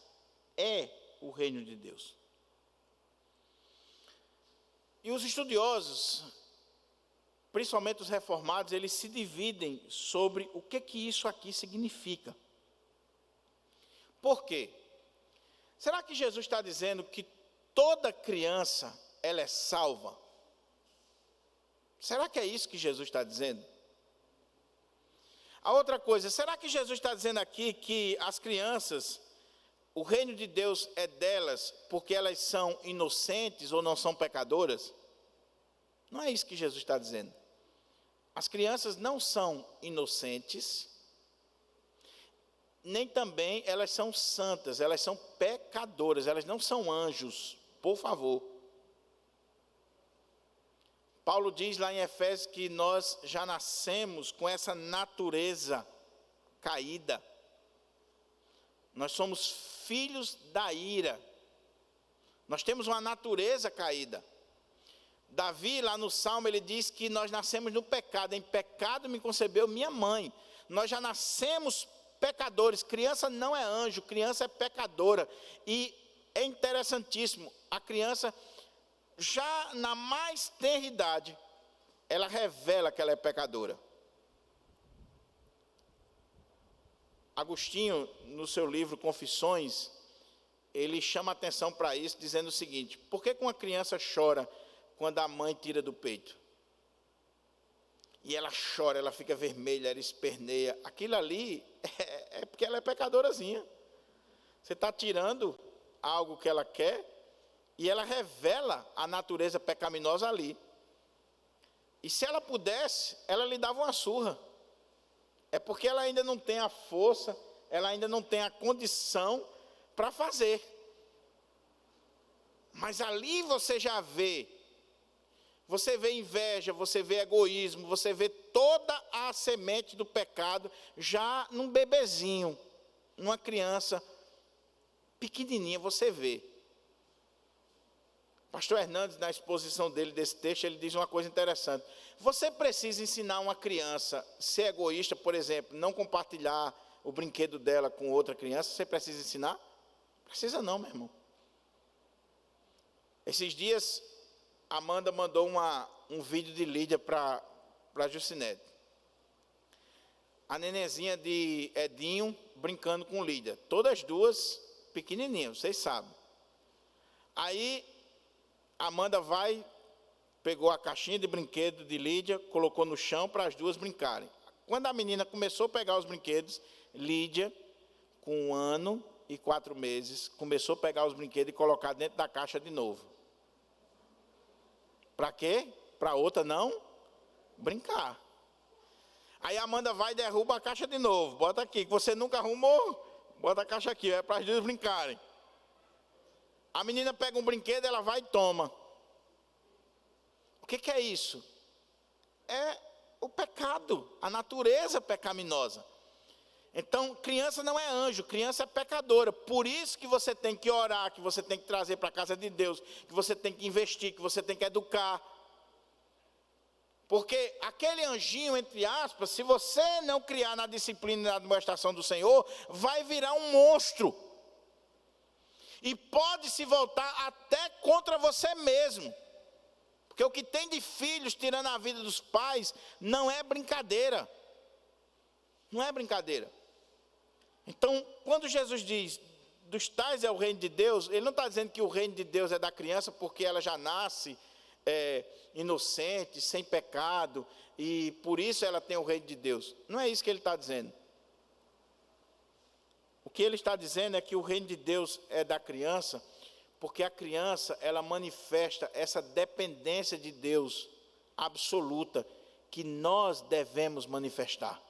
é o reino de Deus. E os estudiosos, principalmente os reformados, eles se dividem sobre o que isso aqui significa. Por quê? Será que Jesus está dizendo que toda criança, ela é salva? Será que é isso que Jesus está dizendo? A outra coisa, será que Jesus está dizendo aqui que as crianças, o reino de Deus é delas porque elas são inocentes ou não são pecadoras? Não é isso que Jesus está dizendo. As crianças não são inocentes, nem também elas são santas, elas são pecadoras, elas não são anjos, por favor. Paulo diz lá em Efésios que nós já nascemos com essa natureza caída. Nós somos filhos da ira. Nós temos uma natureza caída. Davi, lá no Salmo, ele diz que nós nascemos no pecado. Em pecado me concebeu minha mãe. Nós já nascemos pecadores. Criança não é anjo, criança é pecadora. E é interessantíssimo, a criança, já na mais tenra idade, ela revela que ela é pecadora. Agostinho, no seu livro Confissões, ele chama atenção para isso, dizendo o seguinte: por que uma criança chora quando a mãe tira do peito? E ela chora, ela fica vermelha, ela esperneia. Aquilo ali é porque ela é pecadorazinha. Você está tirando algo que ela quer e ela revela a natureza pecaminosa ali. E se ela pudesse, ela lhe dava uma surra. É porque ela ainda não tem a força, ela ainda não tem a condição para fazer. Mas ali você já vê. Você vê inveja, você vê egoísmo, você vê toda a semente do pecado já num bebezinho, numa criança pequenininha, você vê. Pastor Hernandes, na exposição dele desse texto, ele diz uma coisa interessante. Você precisa ensinar uma criança a ser egoísta, por exemplo, não compartilhar o brinquedo dela com outra criança, você precisa ensinar? Precisa não, meu irmão. Esses dias, Amanda mandou um vídeo de Lídia para Jucinete. A nenenzinha de Edinho brincando com Lídia. Todas as duas pequenininhas, vocês sabem. Aí, Amanda pegou a caixinha de brinquedo de Lídia, colocou no chão para as duas brincarem. Quando a menina começou a pegar os brinquedos, Lídia, com 1 ano e 4 meses, começou a pegar os brinquedos e colocar dentro da caixa de novo. Para quê? Para outra não brincar. Aí a Amanda vai e derruba a caixa de novo. Bota aqui, que você nunca arrumou, bota a caixa aqui, é para as duas brincarem. A menina pega um brinquedo, ela vai e toma. O que é isso? É o pecado, a natureza pecaminosa. Então, criança não é anjo, criança é pecadora. Por isso que você tem que orar, que você tem que trazer para a casa de Deus, que você tem que investir, que você tem que educar. Porque aquele anjinho, entre aspas, se você não criar na disciplina e na demonstração do Senhor, vai virar um monstro. E pode se voltar até contra você mesmo. Porque o que tem de filhos tirando a vida dos pais não é brincadeira. Não é brincadeira. Então, quando Jesus diz, dos tais é o reino de Deus, ele não está dizendo que o reino de Deus é da criança porque ela já nasce inocente, sem pecado, e por isso ela tem o reino de Deus. Não é isso que ele está dizendo. O que ele está dizendo é que o reino de Deus é da criança, porque a criança, ela manifesta essa dependência de Deus absoluta, que nós devemos manifestar.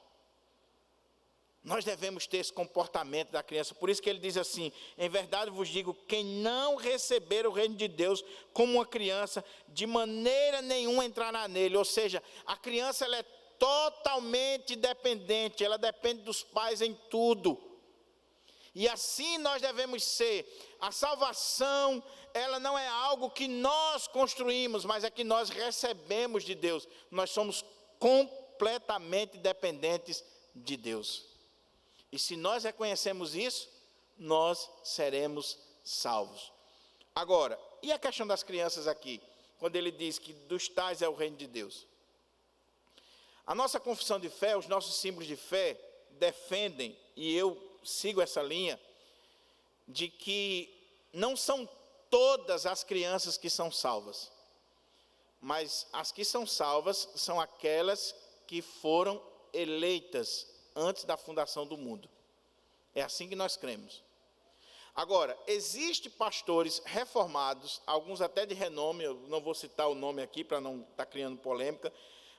Nós devemos ter esse comportamento da criança. Por isso que ele diz assim, em verdade vos digo, quem não receber o reino de Deus como uma criança, de maneira nenhuma entrará nele. Ou seja, a criança ela é totalmente dependente, ela depende dos pais em tudo. E assim nós devemos ser. A salvação, ela não é algo que nós construímos, mas é que nós recebemos de Deus. Nós somos completamente dependentes de Deus. E se nós reconhecemos isso, nós seremos salvos. Agora, e a questão das crianças aqui? Quando ele diz que dos tais é o reino de Deus. A nossa confissão de fé, os nossos símbolos de fé, defendem, e eu sigo essa linha, de que não são todas as crianças que são salvas. Mas as que são salvas são aquelas que foram eleitas antes da fundação do mundo. É assim que nós cremos. Agora, existem pastores reformados, alguns até de renome, eu não vou citar o nome aqui para não estar criando polêmica,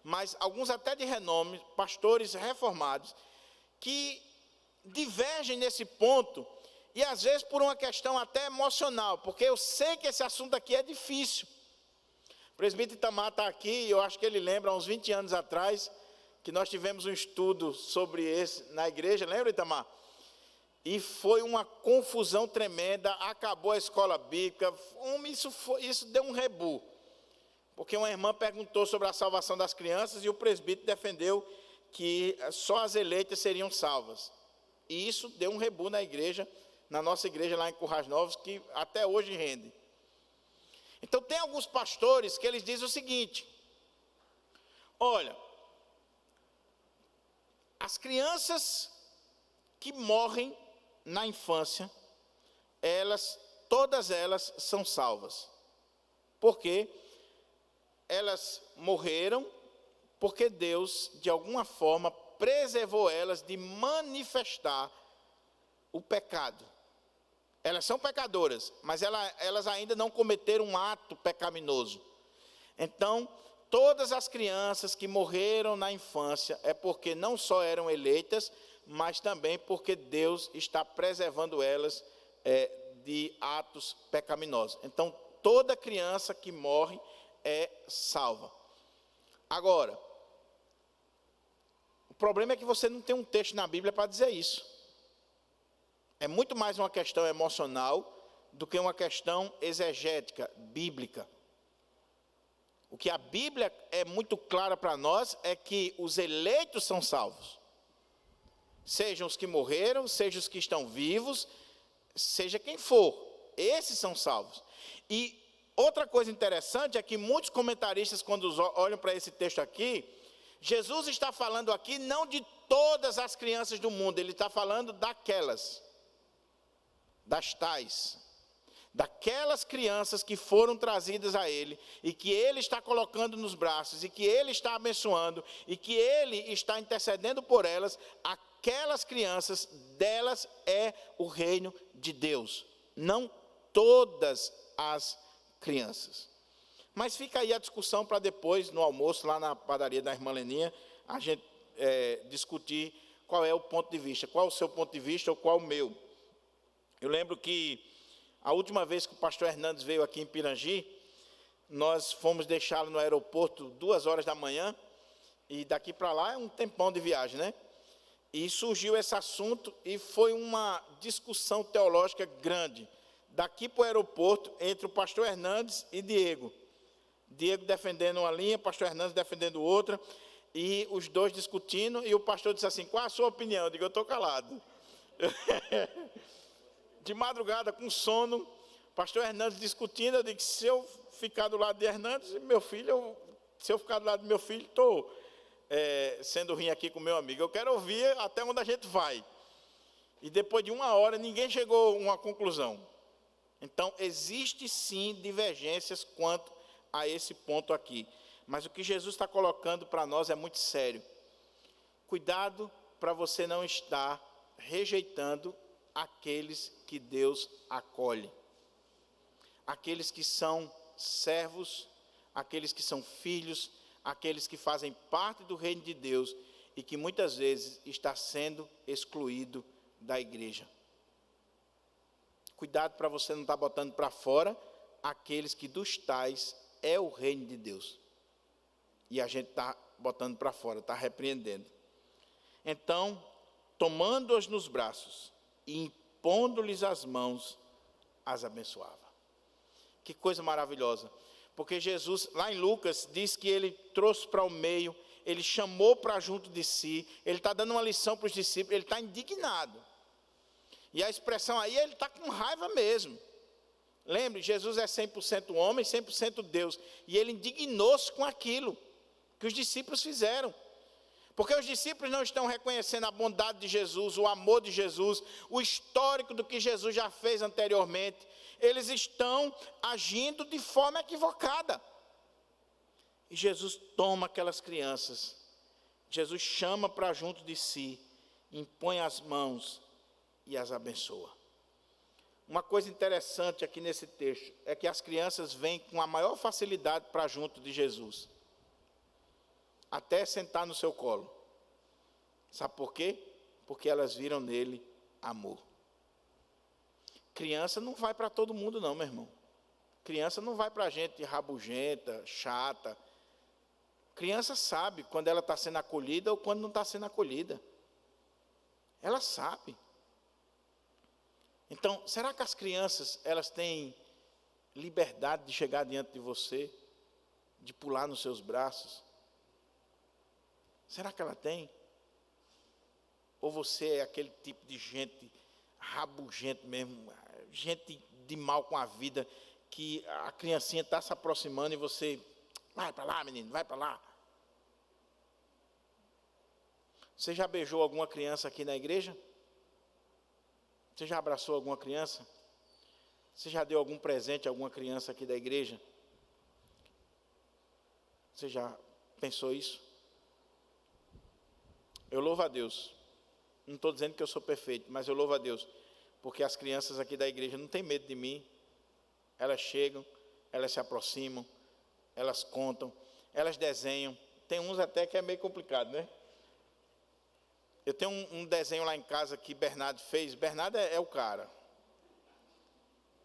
mas alguns até de renome, pastores reformados, que divergem nesse ponto, e às vezes por uma questão até emocional, porque eu sei que esse assunto aqui é difícil. O presbítero Itamar está aqui, eu acho que ele lembra, há uns 20 anos atrás, que nós tivemos um estudo sobre esse na igreja, lembra, Itamar? E foi uma confusão tremenda, acabou a escola bíblica, isso deu um rebu, porque uma irmã perguntou sobre a salvação das crianças e o presbítero defendeu que só as eleitas seriam salvas. E isso deu um rebu na igreja, na nossa igreja lá em Currais Novos, que até hoje rende. Então tem alguns pastores que eles dizem o seguinte, olha, as crianças que morrem na infância, todas elas são salvas. Por quê? Elas morreram porque Deus, de alguma forma, preservou elas de manifestar o pecado. Elas são pecadoras, mas elas ainda não cometeram um ato pecaminoso. Então, todas as crianças que morreram na infância é porque não só eram eleitas, mas também porque Deus está preservando elas de atos pecaminosos. Então, toda criança que morre é salva. Agora, o problema é que você não tem um texto na Bíblia para dizer isso. É muito mais uma questão emocional do que uma questão exegética, bíblica. O que a Bíblia é muito clara para nós é que os eleitos são salvos. Sejam os que morreram, sejam os que estão vivos, seja quem for, esses são salvos. E outra coisa interessante é que muitos comentaristas, quando olham para esse texto aqui, Jesus está falando aqui não de todas as crianças do mundo, ele está falando daquelas, das tais. daquelas crianças que foram trazidas a ele, e que ele está colocando nos braços, e que ele está abençoando, e que ele está intercedendo por elas, aquelas crianças, delas é o reino de Deus, não todas as crianças. Mas fica aí a discussão para depois, no almoço, lá na padaria da irmã Leninha, a gente discutir qual é o ponto de vista, qual o seu ponto de vista ou qual o meu. Eu lembro que a última vez que o pastor Hernandes veio aqui em Pirangi, nós fomos deixá-lo no aeroporto 2 horas da manhã, e daqui para lá é um tempão de viagem, né? E surgiu esse assunto e foi uma discussão teológica grande, daqui para o aeroporto, entre o pastor Hernandes e Diego. Diego defendendo uma linha, o pastor Hernandes defendendo outra, e os dois discutindo, e o pastor disse assim: qual a sua opinião? Eu digo: eu estou calado. De madrugada, com sono, pastor Hernandes discutindo, eu digo: se eu ficar do lado de Hernandes, meu filho, se eu ficar do lado do meu filho, estou sendo ruim aqui com meu amigo. Eu quero ouvir até onde a gente vai. E depois de 1 hora, ninguém chegou a uma conclusão. Então, existe sim divergências quanto a esse ponto aqui. Mas o que Jesus está colocando para nós é muito sério. Cuidado para você não estar rejeitando aqueles que Deus acolhe. Aqueles que são servos, aqueles que são filhos, aqueles que fazem parte do reino de Deus e que muitas vezes está sendo excluído da igreja. Cuidado para você não estar botando para fora aqueles que dos tais é o reino de Deus. E a gente está botando para fora, está repreendendo. Então, tomando-as nos braços e impondo-lhes as mãos, as abençoava. Que coisa maravilhosa. Porque Jesus, lá em Lucas, diz que ele trouxe para o meio, ele chamou para junto de si, ele está dando uma lição para os discípulos, ele está indignado. E a expressão aí, ele está com raiva mesmo. Lembre, Jesus é 100% homem, 100% Deus. E ele indignou-se com aquilo que os discípulos fizeram. Porque os discípulos não estão reconhecendo a bondade de Jesus, o amor de Jesus, o histórico do que Jesus já fez anteriormente. Eles estão agindo de forma equivocada. E Jesus toma aquelas crianças, Jesus chama para junto de si, impõe as mãos e as abençoa. Uma coisa interessante aqui nesse texto é que as crianças vêm com a maior facilidade para junto de Jesus, até sentar no seu colo. Sabe por quê? Porque elas viram nele amor. Criança não vai para todo mundo não, meu irmão. Criança não vai para gente rabugenta, chata. Criança sabe quando ela está sendo acolhida ou quando não está sendo acolhida. Ela sabe. Então, será que as crianças, elas têm liberdade de chegar diante de você, de pular nos seus braços? Será que ela tem? Ou você é aquele tipo de gente rabugento mesmo, gente de mal com a vida, que a criancinha está se aproximando e você, vai para lá, menino, vai para lá. Você já beijou alguma criança aqui na igreja? Você já abraçou alguma criança? Você já deu algum presente a alguma criança aqui da igreja? Você já pensou isso? Eu louvo a Deus. Não estou dizendo que eu sou perfeito, mas eu louvo a Deus, porque as crianças aqui da igreja não têm medo de mim. Elas chegam, elas se aproximam, elas contam, elas desenham. Tem uns até que é meio complicado, né? Eu tenho um desenho lá em casa que Bernardo fez. Bernardo é o cara.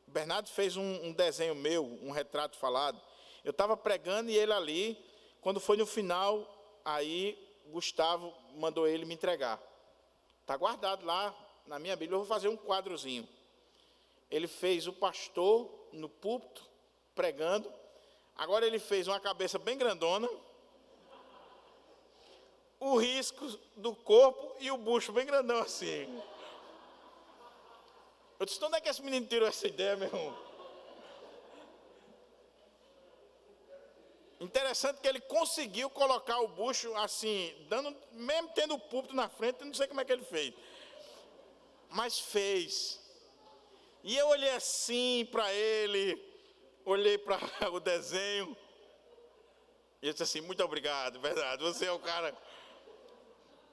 Bernardo fez um desenho meu, um retrato falado. Eu estava pregando e ele ali, quando foi no final, aí Gustavo mandou ele me entregar. Está guardado lá na minha Bíblia, eu vou fazer um quadrozinho. Ele fez o pastor no púlpito, pregando. Agora ele fez uma cabeça bem grandona, o risco do corpo e o bucho bem grandão assim. Eu disse: onde é que esse menino tirou essa ideia, meu irmão? Interessante que ele conseguiu colocar o bucho assim, mesmo tendo o púlpito na frente, eu não sei como é que ele fez. Mas fez. E eu olhei assim para ele, olhei para o desenho, e eu disse assim, muito obrigado, verdade, você é o cara,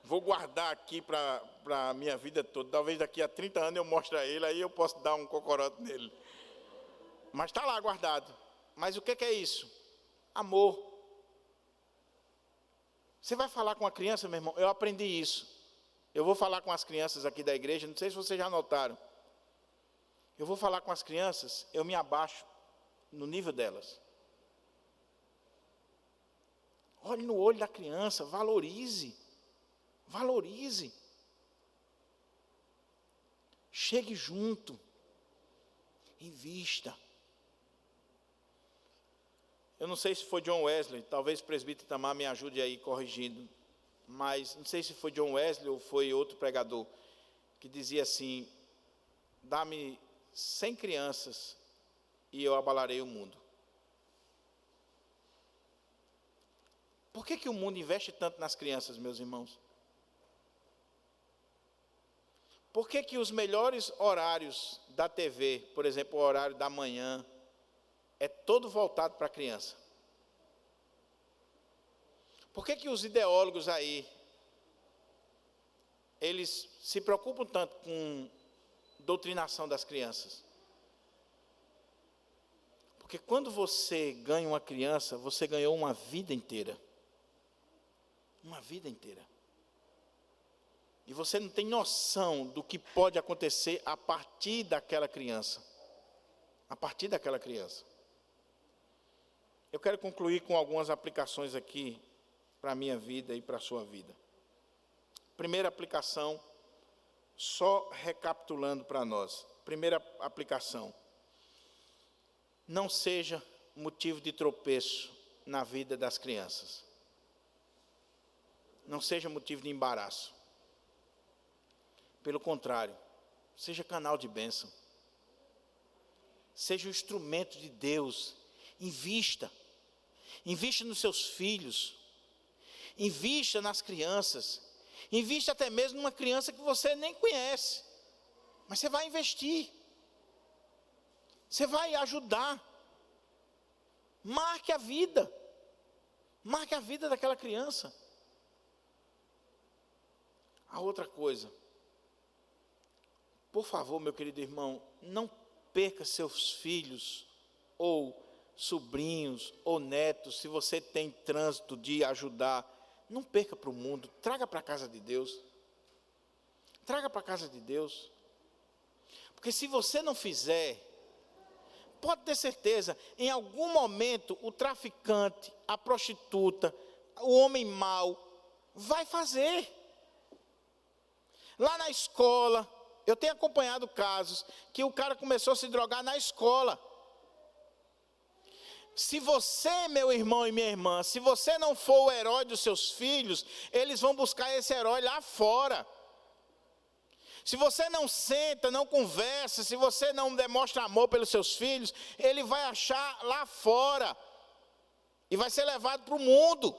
vou guardar aqui para a minha vida toda, talvez daqui a 30 anos eu mostre a ele, aí eu posso dar um cocorote nele. Mas está lá guardado. Mas o que é isso? Amor. Você vai falar com a criança, meu irmão? Eu aprendi isso. Eu vou falar com as crianças aqui da igreja, não sei se vocês já notaram. Eu vou falar com as crianças, eu me abaixo no nível delas. Olhe no olho da criança, valorize. Valorize. Chegue junto. Invista. Eu não sei se foi John Wesley, talvez o presbítero Itamar me ajude aí corrigindo, mas não sei se foi John Wesley ou foi outro pregador, que dizia assim, dá-me 100 crianças e eu abalarei o mundo. Por que o mundo investe tanto nas crianças, meus irmãos? Por que os melhores horários da TV, por exemplo, o horário da manhã, é todo voltado para a criança? Por que os ideólogos aí, eles se preocupam tanto com doutrinação das crianças? Porque quando você ganha uma criança, você ganhou uma vida inteira. Uma vida inteira. E você não tem noção do que pode acontecer a partir daquela criança. A partir daquela criança. Eu quero concluir com algumas aplicações aqui para a minha vida e para a sua vida. Primeira aplicação, só recapitulando para nós. Primeira aplicação. Não seja motivo de tropeço na vida das crianças. Não seja motivo de embaraço. Pelo contrário, seja canal de bênção. Seja um instrumento de Deus. Invista. Invista nos seus filhos. Invista nas crianças. Invista até mesmo numa criança que você nem conhece. Mas você vai investir. Você vai ajudar. Marque a vida. Marque a vida daquela criança. A outra coisa. Por favor, meu querido irmão, não perca seus filhos, ou sobrinhos, ou netos, se você tem trânsito de ajudar, não perca para o mundo, traga para a casa de Deus. Traga para a casa de Deus. Porque se você não fizer, pode ter certeza, em algum momento o traficante, a prostituta, o homem mau, vai fazer. Lá na escola, eu tenho acompanhado casos que o cara começou a se drogar na escola. Se você, meu irmão e minha irmã, se você não for o herói dos seus filhos, eles vão buscar esse herói lá fora. Se você não senta, não conversa, se você não demonstra amor pelos seus filhos, ele vai achar lá fora e vai ser levado para o mundo.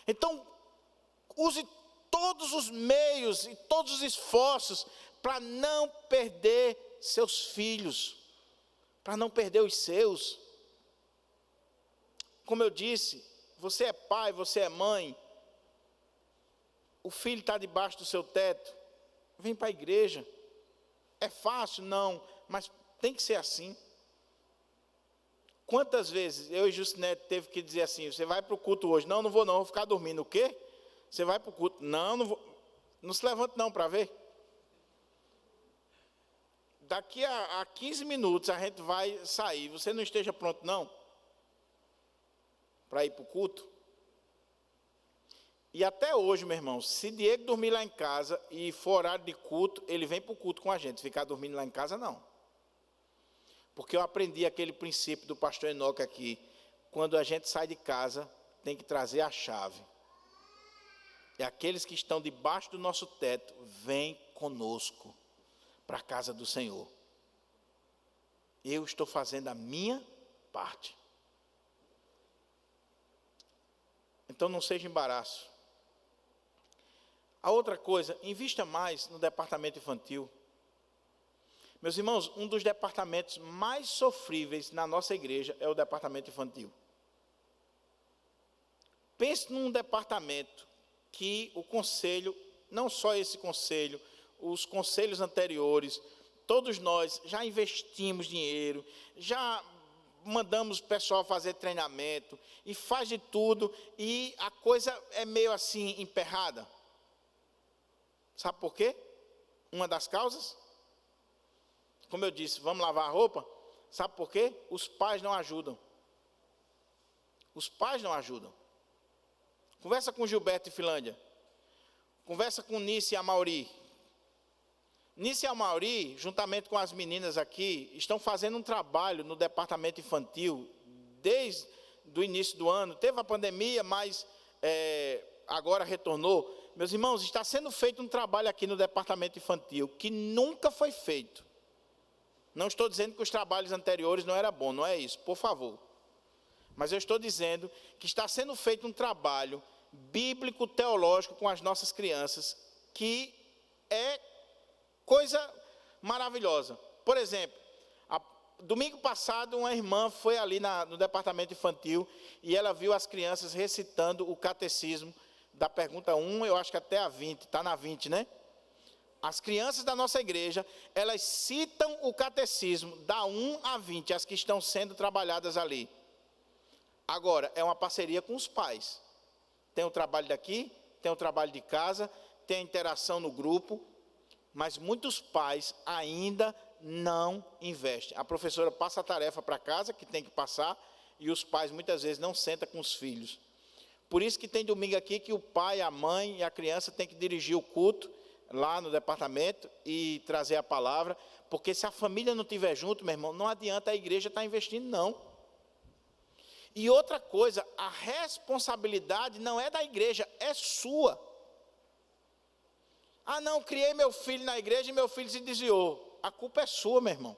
Então, use todos os meios e todos os esforços para não perder seus filhos, para não perder os seus. Como eu disse, você é pai, você é mãe, o filho está debaixo do seu teto, vem para a igreja. É fácil? Não, mas tem que ser assim. Quantas vezes eu e Justinete teve que dizer assim, você vai para o culto hoje? Não, não vou não, vou ficar dormindo. O quê? Você vai para o culto? Não, não vou. Não se levante não para ver. Daqui a 15 minutos a gente vai sair. Você não esteja pronto não? Para ir para o culto? E até hoje, meu irmão, se Diego dormir lá em casa e for horário de culto, ele vem para o culto com a gente. Ficar dormindo lá em casa, não. Porque eu aprendi aquele princípio do pastor Enoque aqui. Quando a gente sai de casa, tem que trazer a chave. E aqueles que estão debaixo do nosso teto, vêm conosco para a casa do Senhor. Eu estou fazendo a minha parte. Então não seja embaraço. A outra coisa, invista mais no departamento infantil. Meus irmãos, um dos departamentos mais sofríveis na nossa igreja é o departamento infantil. Pense num departamento que o conselho, não só esse conselho, os conselhos anteriores, todos nós já investimos dinheiro, já mandamos o pessoal fazer treinamento, e faz de tudo, e a coisa é meio assim, emperrada. Sabe por quê? Uma das causas? Como eu disse, vamos lavar a roupa? Sabe por quê? Os pais não ajudam. Os pais não ajudam. Conversa com Gilberto e Finlândia. Conversa com Nice e Amauri. Nice e Amauri, juntamente com as meninas aqui, estão fazendo um trabalho no departamento infantil desde o início do ano. Teve a pandemia, mas agora retornou. Meus irmãos, está sendo feito um trabalho aqui no departamento infantil que nunca foi feito. Não estou dizendo que os trabalhos anteriores não eram bons, não é isso, por favor. Mas eu estou dizendo que está sendo feito um trabalho bíblico, teológico com as nossas crianças, que é coisa maravilhosa. Por exemplo, domingo passado uma irmã foi ali no departamento infantil e ela viu as crianças recitando o catecismo da pergunta 1, eu acho que até a 20, está na 20, né? As crianças da nossa igreja, elas citam o catecismo da 1 a 20, as que estão sendo trabalhadas ali. Agora, é uma parceria com os pais. Tem o trabalho daqui, tem o trabalho de casa, tem a interação no grupo, mas muitos pais ainda não investem. A professora passa a tarefa para casa, que tem que passar, e os pais muitas vezes não sentam com os filhos. Por isso que tem domingo aqui que o pai, a mãe e a criança têm que dirigir o culto lá no departamento e trazer a palavra, porque se a família não estiver junto, meu irmão, não adianta a igreja estar investindo, não. E outra coisa, a responsabilidade não é da igreja, é sua. Ah, não, criei meu filho na igreja e meu filho se desviou. A culpa é sua, meu irmão.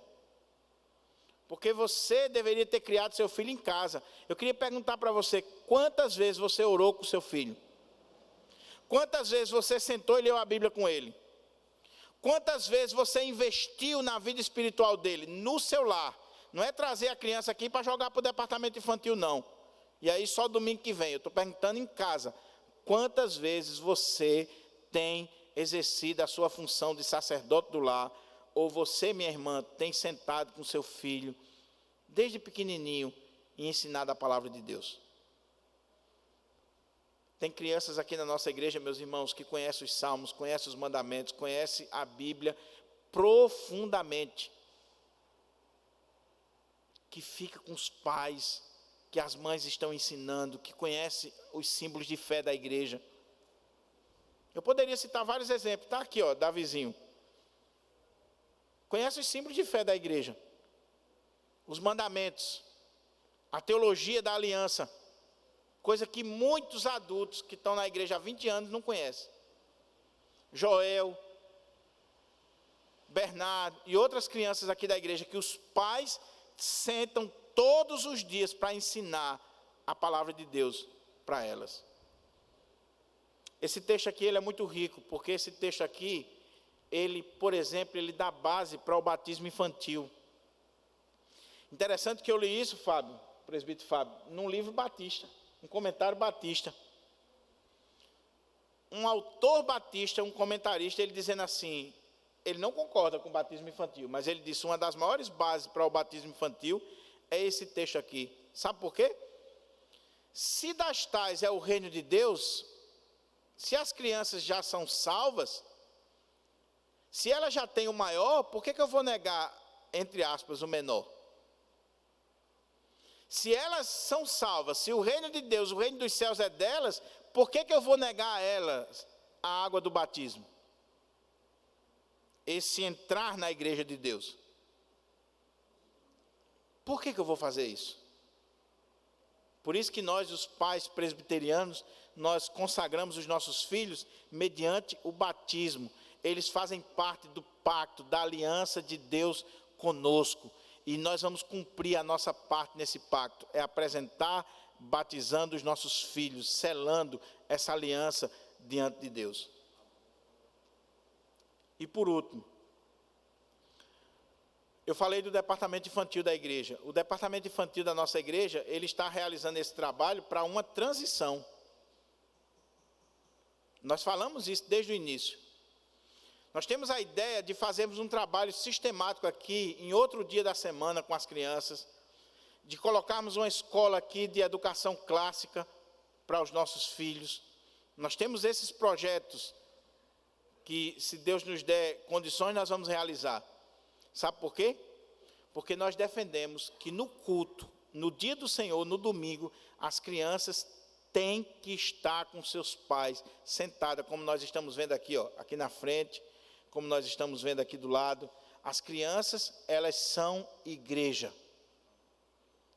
Porque você deveria ter criado seu filho em casa. Eu queria perguntar para você, quantas vezes você orou com seu filho? Quantas vezes você sentou e leu a Bíblia com ele? Quantas vezes você investiu na vida espiritual dele, no seu lar? Não é trazer a criança aqui para jogar para o departamento infantil, não. E aí só domingo que vem, eu estou perguntando em casa. Quantas vezes você tem exercido a sua função de sacerdote do lar, ou você, minha irmã, tem sentado com seu filho, desde pequenininho, e ensinado a palavra de Deus? Tem crianças aqui na nossa igreja, meus irmãos, que conhecem os salmos, conhecem os mandamentos, conhecem a Bíblia profundamente, que fica com os pais, que as mães estão ensinando, que conhece os símbolos de fé da igreja. Eu poderia citar vários exemplos, está aqui, ó, Davizinho. Conhece os símbolos de fé da igreja, os mandamentos, a teologia da aliança, coisa que muitos adultos que estão na igreja há 20 anos não conhecem. Joel, Bernardo e outras crianças aqui da igreja, que os pais sentam todos os dias para ensinar a palavra de Deus para elas. Esse texto aqui ele é muito rico, porque esse texto aqui, ele, por exemplo, ele dá base para o batismo infantil. Interessante que eu li isso, Fábio, presbítero Fábio, num livro batista, um comentário batista. Um autor batista, um comentarista, ele dizendo assim, ele não concorda com o batismo infantil, mas ele disse, uma das maiores bases para o batismo infantil é esse texto aqui. Sabe por quê? Se das tais é o reino de Deus, se as crianças já são salvas, se elas já têm o maior, por que eu vou negar, entre aspas, o menor? Se elas são salvas, se o reino de Deus, o reino dos céus é delas, por que eu vou negar a elas a água do batismo? Esse entrar na igreja de Deus. Por que eu vou fazer isso? Por isso que nós, os pais presbiterianos, nós consagramos os nossos filhos mediante o batismo. Eles fazem parte do pacto, da aliança de Deus conosco. E nós vamos cumprir a nossa parte nesse pacto. É apresentar, batizando os nossos filhos, selando essa aliança diante de Deus. E por último, Eu falei do departamento infantil da igreja. O departamento infantil da nossa igreja, ele está realizando esse trabalho para uma transição. Nós falamos isso desde o início. Nós temos a ideia de fazermos um trabalho sistemático aqui, em outro dia da semana com as crianças, de colocarmos uma escola aqui de educação clássica para os nossos filhos. Nós temos esses projetos que, se Deus nos der condições, nós vamos realizar. Sabe por quê? Porque nós defendemos que no culto, no dia do Senhor, no domingo, as crianças têm que estar com seus pais, sentadas, como nós estamos vendo aqui, ó, aqui na frente, como nós estamos vendo aqui do lado. As crianças, elas são igreja.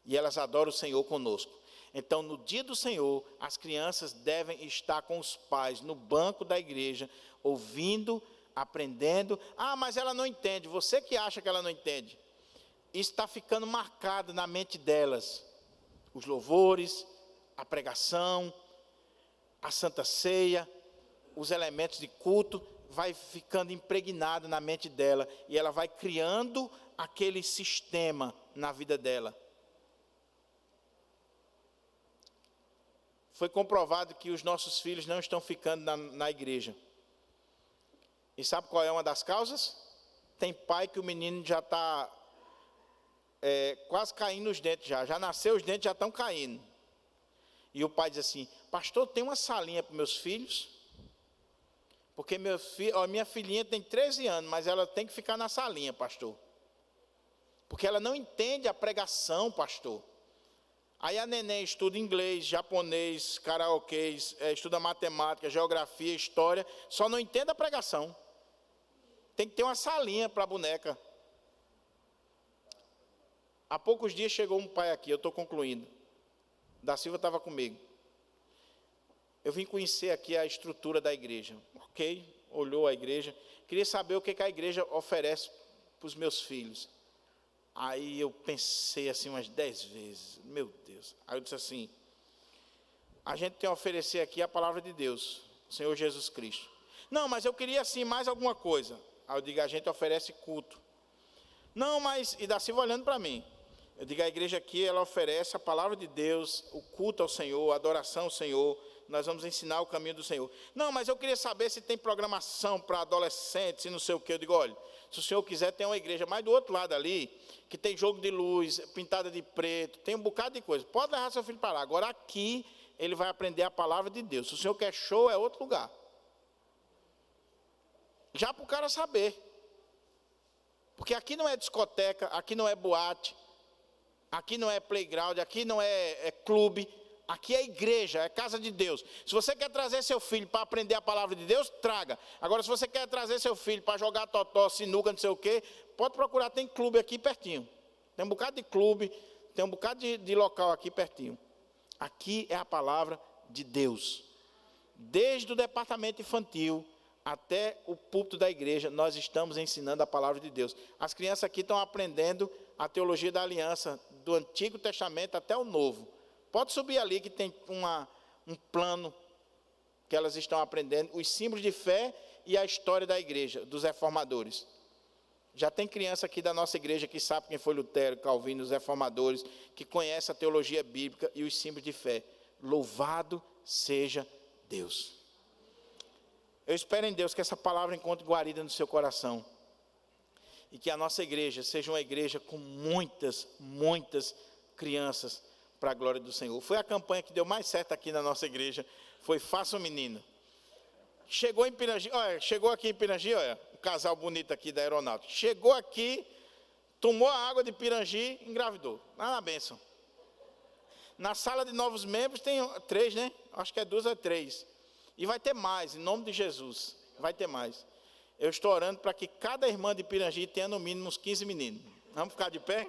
E elas adoram o Senhor conosco. Então, no dia do Senhor, as crianças devem estar com os pais no banco da igreja, ouvindo, aprendendo. Ah, mas ela não entende. Você que acha que ela não entende. Isso está ficando marcado na mente delas. Os louvores, a pregação, a Santa Ceia, os elementos de culto, vai ficando impregnado na mente dela. E ela vai criando aquele sistema na vida dela. Foi comprovado que os nossos filhos não estão ficando na igreja. E sabe qual é uma das causas? Tem pai que o menino já está quase caindo os dentes já nasceu, os dentes já estão caindo. E o pai diz assim: pastor, tem uma salinha para meus filhos? Porque minha filhinha tem 13 anos, mas ela tem que ficar na salinha, pastor. Porque ela não entende a pregação, pastor. Aí a neném estuda inglês, japonês, karaokês, estuda matemática, geografia, história, só não entende a pregação. Tem que ter uma salinha para a boneca. Há poucos dias chegou um pai aqui, eu estou concluindo. Da Silva estava comigo. Eu vim conhecer aqui a estrutura da igreja. Ok, olhou a igreja. Queria saber o que a igreja oferece para os meus filhos. Aí eu pensei assim umas 10 vezes. Meu Deus. Aí eu disse assim: a gente tem a oferecer aqui a palavra de Deus, o Senhor Jesus Cristo. Não, mas eu queria assim mais alguma coisa. Aí eu digo: a gente oferece culto. Não, mas... E da Silva olhando para mim. Eu digo: a igreja aqui, ela oferece a palavra de Deus, o culto ao Senhor, a adoração ao Senhor. Nós vamos ensinar o caminho do Senhor. Não, mas eu queria saber se tem programação para adolescentes e não sei o quê. Eu digo: olha, se o senhor quiser, tem uma igreja mais do outro lado ali, que tem jogo de luz, pintada de preto, tem um bocado de coisa. Pode levar seu filho para lá. Agora aqui, ele vai aprender a palavra de Deus. Se o senhor quer show, é outro lugar. Já para o cara saber. Porque aqui não é discoteca, aqui não é boate, aqui não é playground, aqui não é clube. Aqui é igreja, é casa de Deus. Se você quer trazer seu filho para aprender a palavra de Deus, traga. Agora, se você quer trazer seu filho para jogar totó, sinuca, não sei o quê, pode procurar, tem clube aqui pertinho. Tem um bocado de clube, tem um bocado de local aqui pertinho. Aqui é a palavra de Deus. Desde o departamento infantil até o púlpito da igreja, nós estamos ensinando a palavra de Deus. As crianças aqui estão aprendendo a teologia da aliança, do Antigo Testamento até o Novo. Pode subir ali que tem um plano que elas estão aprendendo, os símbolos de fé e a história da igreja, dos reformadores. Já tem criança aqui da nossa igreja que sabe quem foi Lutero, Calvino, os reformadores, que conhece a teologia bíblica e os símbolos de fé. Louvado seja Deus. Eu espero em Deus que essa palavra encontre guarida no seu coração. E que a nossa igreja seja uma igreja com muitas crianças para a glória do Senhor. Foi a campanha que deu mais certo aqui na nossa igreja, foi Faça um Menino. Chegou em Pirangi, olha, chegou aqui em Pirangi, olha, um casal bonito aqui da aeronáutica. Chegou aqui, tomou a água de Pirangi, engravidou. Ah, na bênção. Na sala de novos membros tem 3, né? Acho que é 2 ou 3. E vai ter mais, em nome de Jesus. Vai ter mais. Eu estou orando para que cada irmã de Pirangi tenha no mínimo uns 15 meninos. Vamos ficar de pé?